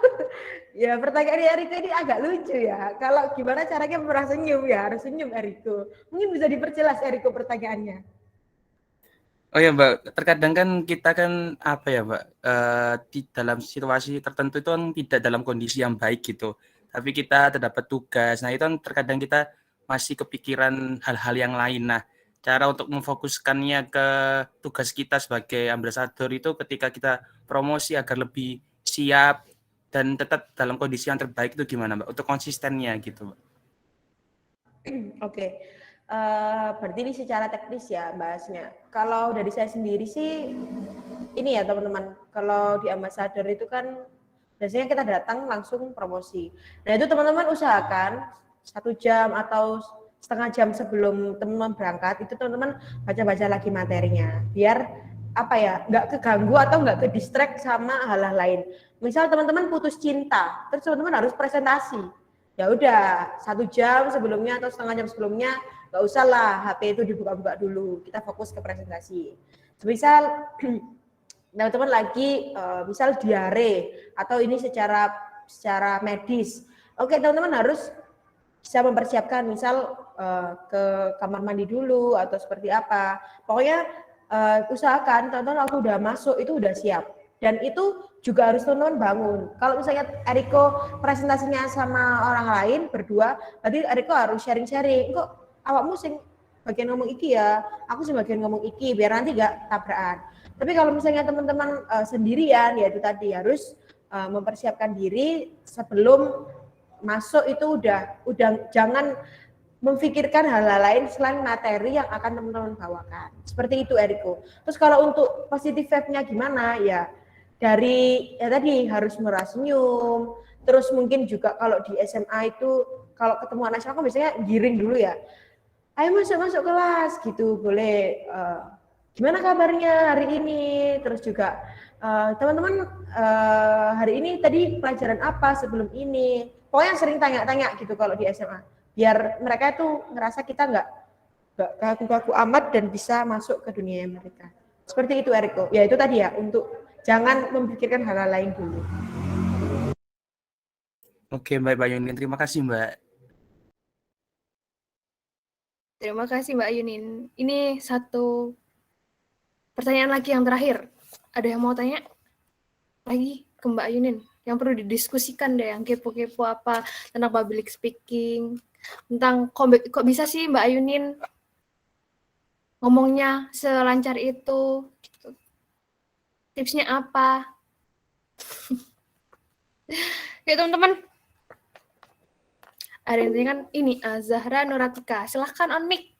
ya pertanyaan Eriko ini agak lucu ya. Kalau gimana caranya murah senyum ya harus senyum Eriko. Mungkin bisa diperjelas Eriko pertanyaannya. Oh ya Mbak, terkadang kan kita kan apa ya Mbak, di dalam situasi tertentu itu kan tidak dalam kondisi yang baik gitu. Tapi kita terdapat tugas. Nah itu kan terkadang kita masih kepikiran hal-hal yang lain. Nah cara untuk memfokuskannya ke tugas kita sebagai ambasador itu ketika kita promosi agar lebih siap dan tetap dalam kondisi yang terbaik itu gimana Mbak? Untuk konsistennya gitu Mbak. Oke. Berarti ini secara teknis ya bahasnya. Kalau dari saya sendiri sih, ini ya teman-teman, kalau di ambasador itu kan biasanya kita datang langsung promosi. Nah itu teman-teman usahakan 1 jam atau setengah jam sebelum teman-teman berangkat, itu teman-teman baca-baca lagi materinya. Biar apa ya, nggak keganggu atau nggak ke distract sama hal-hal lain. Misal teman-teman putus cinta, terus teman-teman harus presentasi. Ya udah 1 jam sebelumnya atau setengah jam sebelumnya nggak usah lah HP itu dibuka-buka dulu, kita fokus ke presentasi. Misal teman-teman lagi misal diare atau ini secara medis, oke teman-teman harus bisa mempersiapkan misal ke kamar mandi dulu atau seperti apa. Pokoknya usahakan teman-teman aku udah masuk itu udah siap. Dan itu juga harus teman-teman bangun. Kalau misalnya Eriko presentasinya sama orang lain berdua, berarti Eriko harus sharing-sharing. Kok awakmu sing bagian ngomong iki ya, aku sing bagian ngomong iki, biar nanti gak tabrakan. Tapi kalau misalnya teman-teman sendirian, ya itu tadi harus mempersiapkan diri sebelum masuk itu udah jangan memfikirkan hal-hal lain selain materi yang akan teman-teman bawakan. Seperti itu Eriko. Terus kalau untuk positive vibe-nya gimana ya, dari ya tadi harus murah senyum, terus mungkin juga kalau di SMA itu kalau ketemu anak SMA kan biasanya giring dulu ya, ayo masuk kelas gitu, boleh gimana kabarnya hari ini, terus juga teman-teman hari ini tadi pelajaran apa sebelum ini, pokoknya sering tanya-tanya gitu kalau di SMA, biar mereka tuh ngerasa kita nggak kaku-kaku amat dan bisa masuk ke dunia mereka. Seperti itu Eriko, ya itu tadi ya, untuk jangan memikirkan hal-hal lain dulu. Oke, Mbak Yunin, terima kasih Mbak. Terima kasih Mbak Yunin. Ini satu pertanyaan lagi yang terakhir. Ada yang mau tanya lagi ke Mbak Yunin? Yang perlu didiskusikan deh, yang kepo-kepo apa tentang public speaking, tentang kok bisa sih Mbak Yunin ngomongnya selancar itu, tipsnya apa? Ya teman-teman, ada yang kan ini Zahra Nuratika, silahkan on mic.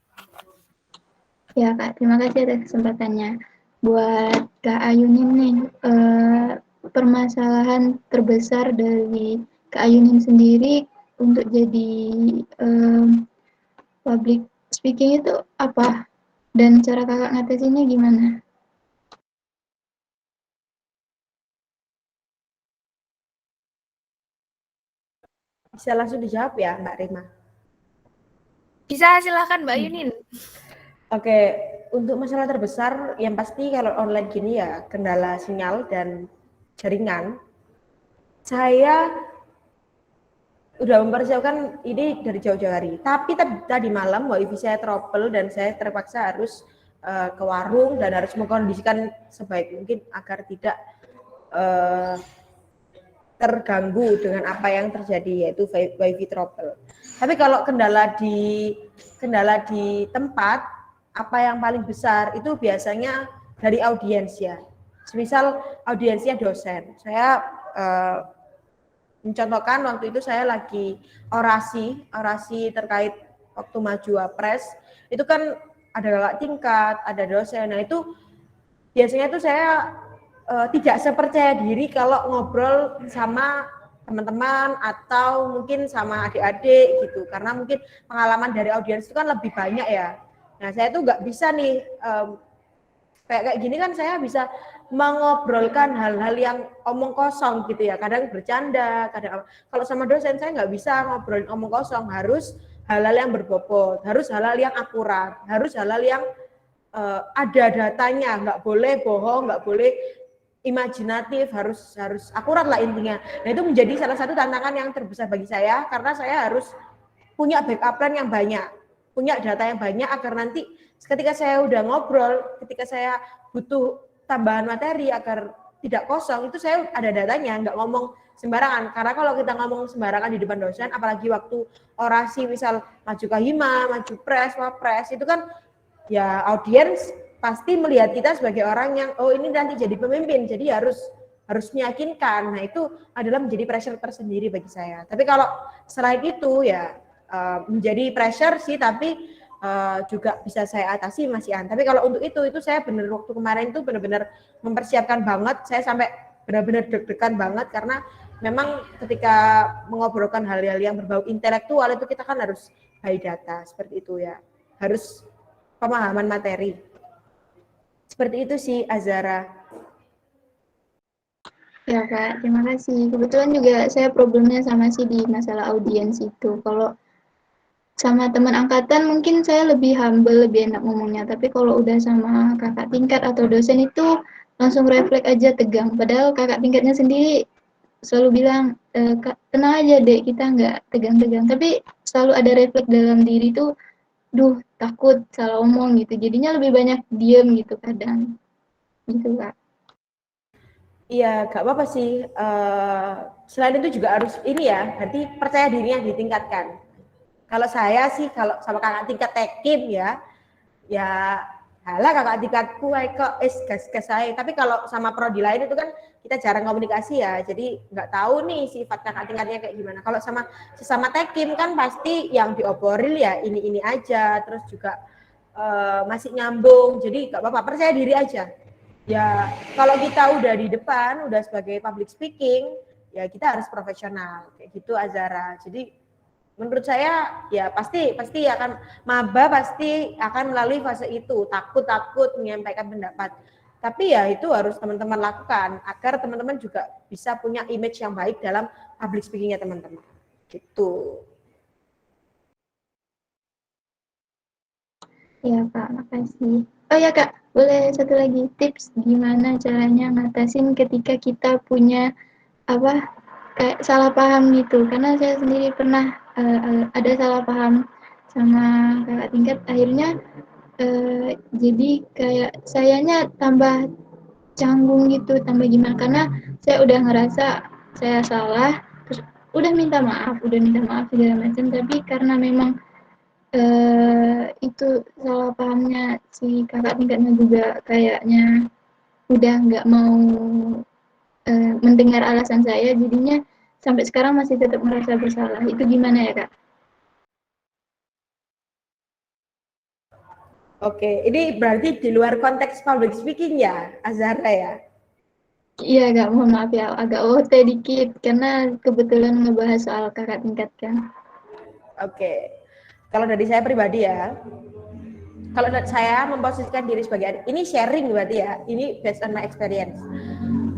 Ya Kak, terima kasih atas kesempatannya. Buat Kak Ayunin nih, permasalahan terbesar dari Kak Ayunin sendiri untuk jadi public speaking itu apa? Dan cara kakak ngatasinnya gimana? Bisa langsung dijawab ya Mbak Rima? Bisa, silahkan Mbak Yunin. Oke, untuk masalah terbesar yang pasti kalau online gini ya kendala sinyal dan jaringan. Saya udah mempersiapkan ini dari jauh-jauh hari, tapi tadi malam wifi saya trouble dan saya terpaksa harus ke warung dan harus mengkondisikan sebaik mungkin agar tidak terganggu dengan apa yang terjadi, yaitu wifi trouble. Tapi kalau kendala di tempat, apa yang paling besar itu biasanya dari audiens ya. Misal audiensnya dosen. Saya mencontohkan waktu itu saya lagi orasi terkait waktu maju Wapres, itu kan ada kakak tingkat, ada dosen. Nah itu biasanya tuh saya tidak sepercaya diri kalau ngobrol sama teman-teman atau mungkin sama adik-adik gitu, karena mungkin pengalaman dari audiens itu kan lebih banyak ya. Nah saya tuh nggak bisa nih kayak gini kan saya bisa mengobrolkan hal-hal yang omong kosong gitu ya, kadang bercanda, kadang kalau sama dosen saya nggak bisa ngobrolin omong kosong, harus hal-hal yang berbobot, harus hal-hal yang akurat, harus hal-hal yang ada datanya, nggak boleh bohong, nggak boleh imajinatif, harus akurat lah intinya. Nah itu menjadi salah satu tantangan yang terbesar bagi saya, karena saya harus punya backup plan yang banyak, punya data yang banyak agar nanti ketika saya udah ngobrol, ketika saya butuh tambahan materi agar tidak kosong, itu saya ada datanya, nggak ngomong sembarangan. Karena kalau kita ngomong sembarangan di depan dosen, apalagi waktu orasi misal maju kahima, maju pres, wapres, itu kan ya audiens pasti melihat kita sebagai orang yang oh ini nanti jadi pemimpin, jadi harus meyakinkan. Nah itu adalah menjadi pressure tersendiri bagi saya. Tapi kalau selain itu ya menjadi pressure sih, tapi juga bisa saya atasi Mas Ian. Tapi kalau untuk itu saya benar waktu kemarin itu benar-benar mempersiapkan banget. Saya sampai benar-benar deg-degan banget karena memang ketika mengobrolkan hal-hal yang berbau intelektual itu kita kan harus by data seperti itu ya. Harus pemahaman materi. Seperti itu sih Azara. Ya Kak, terima kasih. Kebetulan juga saya problemnya sama sih di masalah audiens itu. Kalau sama teman angkatan mungkin saya lebih humble, lebih enak ngomongnya. Tapi kalau udah sama kakak tingkat atau dosen itu langsung refleks aja tegang. Padahal kakak tingkatnya sendiri selalu bilang, tenang aja dek, kita nggak tegang-tegang. Tapi selalu ada refleks dalam diri tuh, duh takut salah omong gitu. Jadinya lebih banyak diem gitu kadang. Gitu Kak. Iya, gak apa-apa sih. Selain itu juga harus ini ya, berarti percaya dirinya ditingkatkan. Kalau saya sih, kalau sama kakak tingkat tekim ya halah kakak tingkatku kok gas-gas saya. Tapi kalau sama prodi lain itu kan kita jarang komunikasi ya, jadi nggak tahu nih sifat kakak tingkatnya kayak gimana. Kalau sama sesama tekim kan pasti yang diobrolin ya ini aja, terus juga masih nyambung, jadi nggak apa-apa, percaya diri aja. Ya kalau kita udah di depan, udah sebagai public speaking, ya kita harus profesional kayak gitu Azara. Jadi menurut saya ya pasti akan maba pasti akan melalui fase itu, takut menyampaikan pendapat. Tapi ya itu harus teman-teman lakukan agar teman-teman juga bisa punya image yang baik dalam public speakingnya teman-teman. Gitu. Ya Kak, makasih. Oh ya Kak, boleh satu lagi tips gimana caranya ngatasin ketika kita punya kayak salah paham gitu. Karena saya sendiri pernah ada salah paham sama kakak tingkat, akhirnya jadi kayak sayanya tambah canggung gitu, tambah gimana, karena saya udah ngerasa saya salah, terus udah minta maaf segala macam, tapi karena memang itu salah pahamnya si kakak tingkatnya juga kayaknya udah nggak mau mendengar alasan saya, jadinya sampai sekarang masih tetap merasa bersalah. Itu gimana ya Kak? Oke, ini berarti di luar konteks public speaking ya, Azhara ya? Iya Kak, mohon maaf ya, agak OT dikit, karena kebetulan ngebahas soal kakak tingkat kan. Oke, kalau dari saya pribadi ya, kalau saya memposisikan diri sebagai adik, ini sharing berarti ya, ini based on my experience.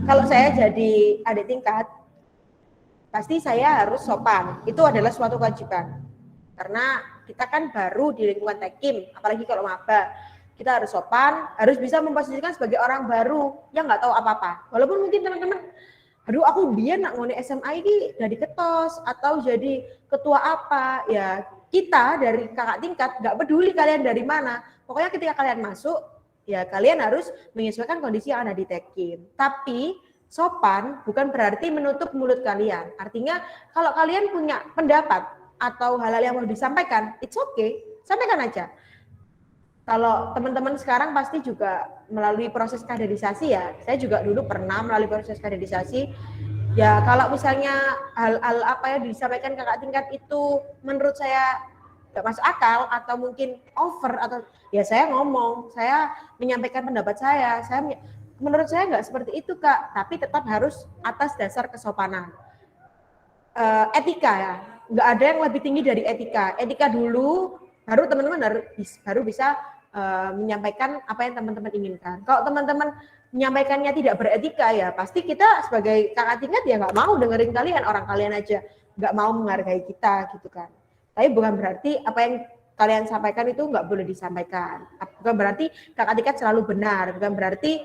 Kalau saya jadi adik tingkat, pasti saya harus sopan, itu adalah suatu kewajiban. Karena kita kan baru di lingkungan tekim, apalagi kalau maba, kita harus sopan, harus bisa memposisikan sebagai orang baru yang nggak tahu apa-apa. Walaupun mungkin teman-teman, aduh aku biar nak ngone SMA ini jadi ketos atau jadi ketua apa, ya kita dari kakak tingkat nggak peduli kalian dari mana, pokoknya ketika kalian masuk, ya kalian harus menyesuaikan kondisi yang ada di tekim. Tapi sopan bukan berarti menutup mulut kalian. Artinya kalau kalian punya pendapat atau hal-hal yang mau disampaikan, it's okay, sampaikan aja. Kalau teman-teman sekarang pasti juga melalui proses kaderisasi ya, saya juga dulu pernah melalui proses kaderisasi. Ya kalau misalnya hal-hal apa yang disampaikan kakak tingkat itu menurut saya nggak masuk akal atau mungkin over, atau ya saya ngomong, saya menyampaikan pendapat saya menurut saya nggak seperti itu Kak, tapi tetap harus atas dasar kesopanan. Etika ya, nggak ada yang lebih tinggi dari etika. Etika dulu, baru teman-teman baru bisa menyampaikan apa yang teman-teman inginkan. Kalau teman-teman menyampaikannya tidak beretika ya, pasti kita sebagai kakak tingkat ya nggak mau dengerin kalian, orang kalian aja nggak mau menghargai kita gitu kan. Tapi bukan berarti apa yang kalian sampaikan itu nggak boleh disampaikan. Bukan berarti kakak tingkat selalu benar, bukan berarti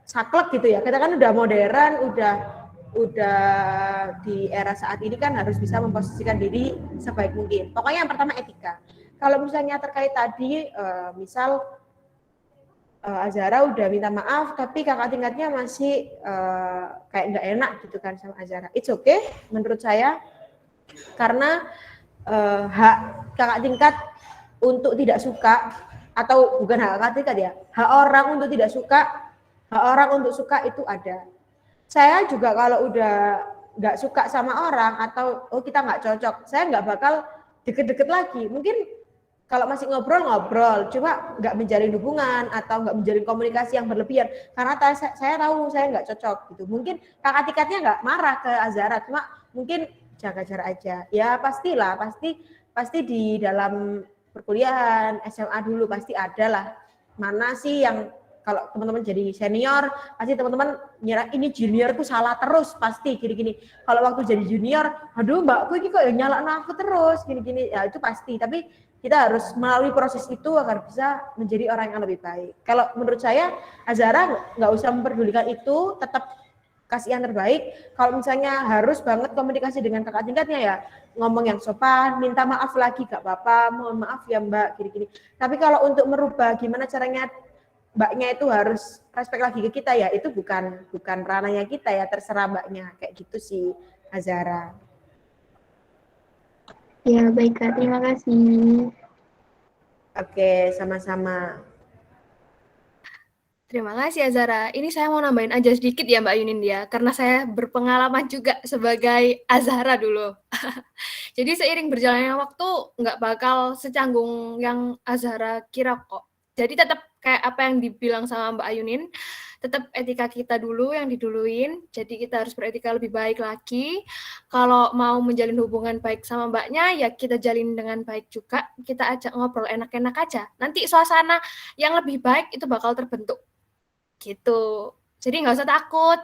saklek gitu ya. Kita kan udah modern, udah di era saat ini kan harus bisa memposisikan diri sebaik mungkin. Pokoknya yang pertama etika. Kalau misalnya terkait tadi, misal Azhara udah minta maaf, tapi kakak tingkatnya masih kayak nggak enak gitu kan sama Azhara. It's okay menurut saya, karena hak kakak tingkat untuk tidak suka, atau bukan hak kakak tingkat ya, hak orang untuk tidak suka, hak orang untuk suka itu ada. Saya juga kalau udah nggak suka sama orang atau kita nggak cocok, saya nggak bakal deket-deket lagi. Mungkin kalau masih ngobrol, cuma nggak menjalin hubungan atau nggak menjalin komunikasi yang berlebihan, karena saya tahu saya nggak cocok gitu. Mungkin kakak tingkatnya nggak marah ke Azhara, cuma mungkin jaga jarak aja. Ya pastilah, pasti di dalam perkuliahan SMA dulu pasti ada lah. Mana sih yang kalau teman-teman jadi senior, pasti teman-teman nyerah ini juniorku salah terus, pasti gini-gini. Kalau waktu jadi junior, aduh mbakku ini kok yang nyalain aku terus, gini-gini, ya itu pasti. Tapi kita harus melalui proses itu agar bisa menjadi orang yang lebih baik. Kalau menurut saya, Azhara nggak usah memperdulikan itu, tetap kasih yang terbaik. Kalau misalnya harus banget komunikasi dengan kakak tingkatnya ya, ngomong yang sopan, minta maaf lagi gak apa-apa, mohon maaf ya mbak, gini-gini. Tapi kalau untuk merubah gimana caranya mbaknya itu harus respect lagi ke kita ya, itu bukan ranahnya kita ya, terserah mbaknya, kayak gitu sih Azhara. Ya baik Kak, terima kasih. Oke, sama-sama. Terima kasih Azara. Ini saya mau nambahin aja sedikit ya Mbak Yunin ya, karena saya berpengalaman juga sebagai Azara dulu. Jadi seiring berjalannya waktu nggak bakal secanggung yang Azara kira kok. Jadi tetap kayak apa yang dibilang sama Mbak Yunin, tetap etika kita dulu yang diduluin. Jadi kita harus beretika lebih baik lagi. Kalau mau menjalin hubungan baik sama mbaknya, ya kita jalin dengan baik juga. Kita ajak ngobrol enak-enak aja. Nanti suasana yang lebih baik itu bakal terbentuk. Gitu. Jadi nggak usah takut.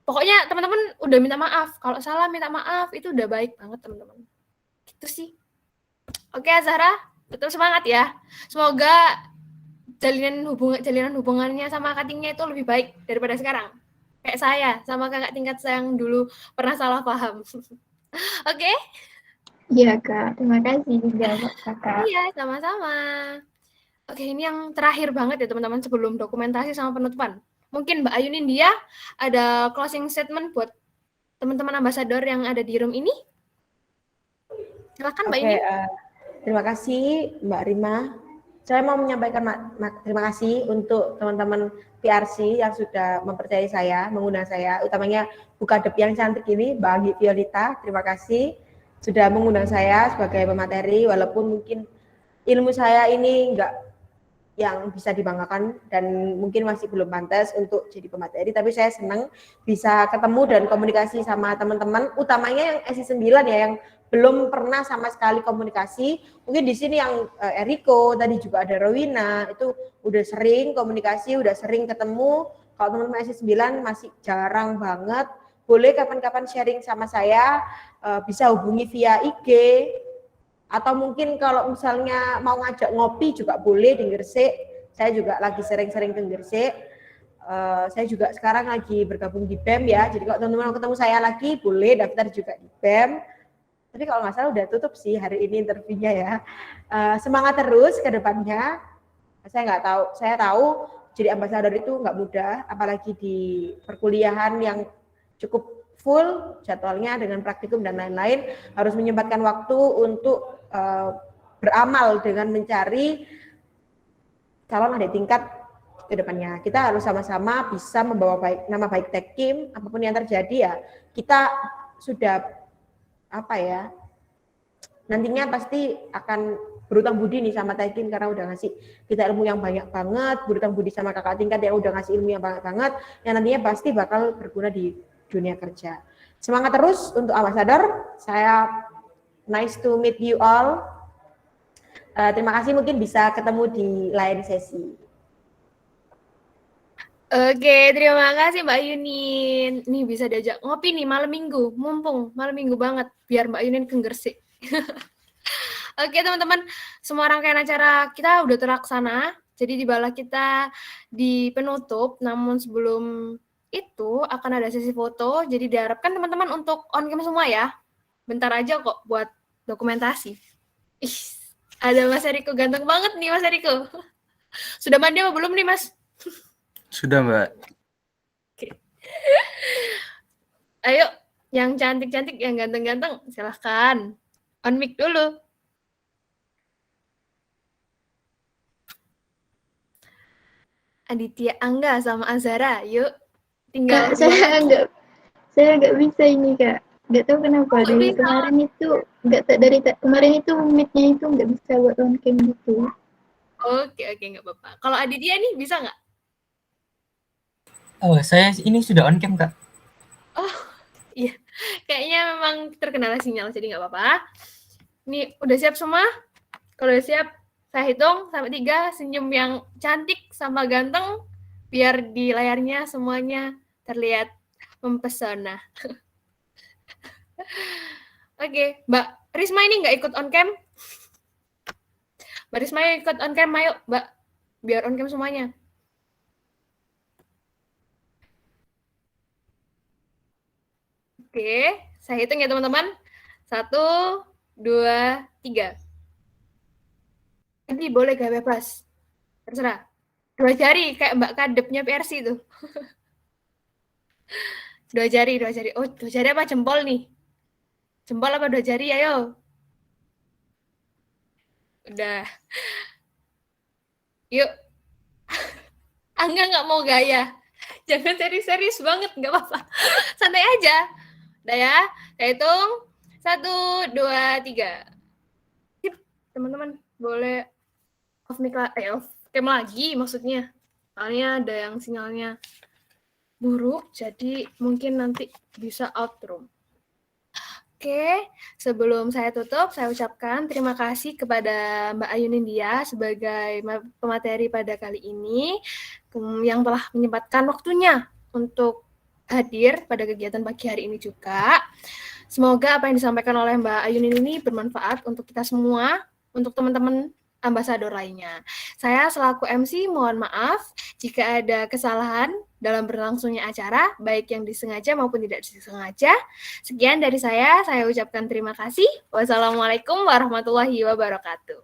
Pokoknya teman-teman udah minta maaf. Kalau salah minta maaf itu udah baik banget teman-teman. Gitu sih. Oke Azhara, tetap semangat ya. Semoga jalinan hubungannya sama katingnya itu lebih baik daripada sekarang. Kayak saya sama kakak tingkat saya yang dulu pernah salah paham. Oke? Iya Kak, terima kasih juga buat Kakak. Iya, sama-sama. Oke, ini yang terakhir banget ya teman-teman sebelum dokumentasi sama penutupan. Mungkin Mbak Ayunin dia ada closing statement buat teman-teman ambasador yang ada di room ini. Silakan Mbak Ayunin. Terima kasih Mbak Rima. Saya mau menyampaikan terima kasih untuk teman-teman PRC yang sudah mempercayai saya, mengundang saya, utamanya Bukadep yang cantik ini, Mbak Anggi Violita. Terima kasih sudah mengundang saya sebagai pemateri, walaupun mungkin ilmu saya ini enggak yang bisa dibanggakan dan mungkin masih belum pantas untuk jadi pemateri, tapi saya senang bisa ketemu dan komunikasi sama teman-teman, utamanya yang SI9 ya, yang belum pernah sama sekali komunikasi. Mungkin di sini yang Eriko, tadi juga ada Rowina, itu udah sering komunikasi, udah sering ketemu. Kalau teman-teman SI9 masih jarang banget, boleh kapan-kapan sharing sama saya, bisa hubungi via IG, atau mungkin kalau misalnya mau ngajak ngopi juga boleh di Gresik. Saya juga lagi sering-sering ke Gresik. Saya juga sekarang lagi bergabung di BEM ya. Jadi kalau teman-teman mau ketemu saya lagi, boleh daftar juga di BEM. Tapi kalau nggak salah udah tutup sih hari ini interviewnya ya. Semangat terus ke depannya. Saya tahu jadi ambasador itu nggak mudah, apalagi di perkuliahan yang cukup full jadwalnya dengan praktikum dan lain-lain, harus menyempatkan waktu untuk beramal dengan mencari calon adik tingkat ke depannya. Kita harus sama-sama bisa membawa nama baik Tekim, apapun yang terjadi ya, kita sudah nantinya pasti akan berutang budi nih sama Tekim karena udah ngasih kita ilmu yang banyak banget, berutang budi sama kakak tingkat yang udah ngasih ilmu yang banyak banget, yang nantinya pasti bakal berguna di dunia kerja. Semangat terus untuk ambasador. Saya nice to meet you all. Terima kasih, mungkin bisa ketemu di lain sesi. Oke, terima kasih Mbak Yunin. Nih bisa diajak ngopi nih malam minggu, mumpung malam minggu banget, biar Mbak Yunin ke Gresik. Oke teman-teman, semua rangkaian acara kita udah terlaksana. Jadi di bala kita di penutup, namun sebelum itu akan ada sesi foto. Jadi diharapkan teman-teman untuk on cam semua ya. Bentar aja kok buat dokumentasi. Ih, ada Mas Eriko, ganteng banget nih Mas Eriko. Sudah mandi apa belum nih Mas? Sudah Mbak. Oke. Ayo, yang cantik-cantik, yang ganteng-ganteng, silahkan. On mic dulu. Aditya Angga sama Azara, yuk. Tinggal Kak, saya nggak bisa ini Kak. Nggak tahu kenapa dari kemarin itu kemarin itu mic-nya itu nggak bisa buat on cam gitu. Oke, nggak apa-apa. Kalau Aditya nih bisa nggak? Oh, saya ini sudah on cam, Kak. Oh, iya. Kayaknya memang terkendala sinyal, jadi nggak apa-apa. Ini udah siap semua? Kalau udah siap, saya hitung sampai 3, senyum yang cantik sama ganteng, biar di layarnya semuanya terlihat mempesona. Oke, Mbak Risma ini nggak ikut on cam? Mbak Risma ikut on cam, ayo Mbak, biar on cam semuanya. Oke, saya hitung ya teman-teman. 1, 2, 3. Nanti boleh gak bebas, terserah. 2 jari kayak Mbak Kadepnya PRC itu. 2 jari. Oh, 2 jari apa jempol nih? Jempol apa 2 jari, ayo. Udah. Yuk. Angga nggak mau gaya. Jangan serius-serius banget, nggak apa-apa. Santai aja. Udah ya, saya hitung. 1, 2, 3. Sip, teman-teman boleh off mic off cam lagi maksudnya. Soalnya ada yang sinyalnya buruk, jadi mungkin nanti bisa out room. Oke, sebelum saya tutup, saya ucapkan terima kasih kepada Mbak Ayu Nindya sebagai pemateri pada kali ini yang telah menyempatkan waktunya untuk hadir pada kegiatan pagi hari ini juga. Semoga apa yang disampaikan oleh Mbak Ayu Nindya ini bermanfaat untuk kita semua, untuk teman-teman ambasador lainnya. Saya selaku MC mohon maaf jika ada kesalahan dalam berlangsungnya acara, baik yang disengaja maupun tidak disengaja. Sekian dari saya ucapkan terima kasih. Wassalamualaikum warahmatullahi wabarakatuh.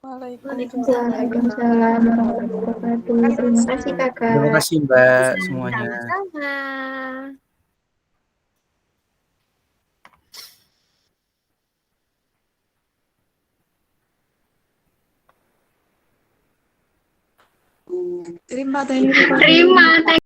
Waalaikumsalam warahmatullahi wabarakatuh. Terima kasih Kakak. Terima kasih Mbak semuanya. Sama-sama. Terima kasih.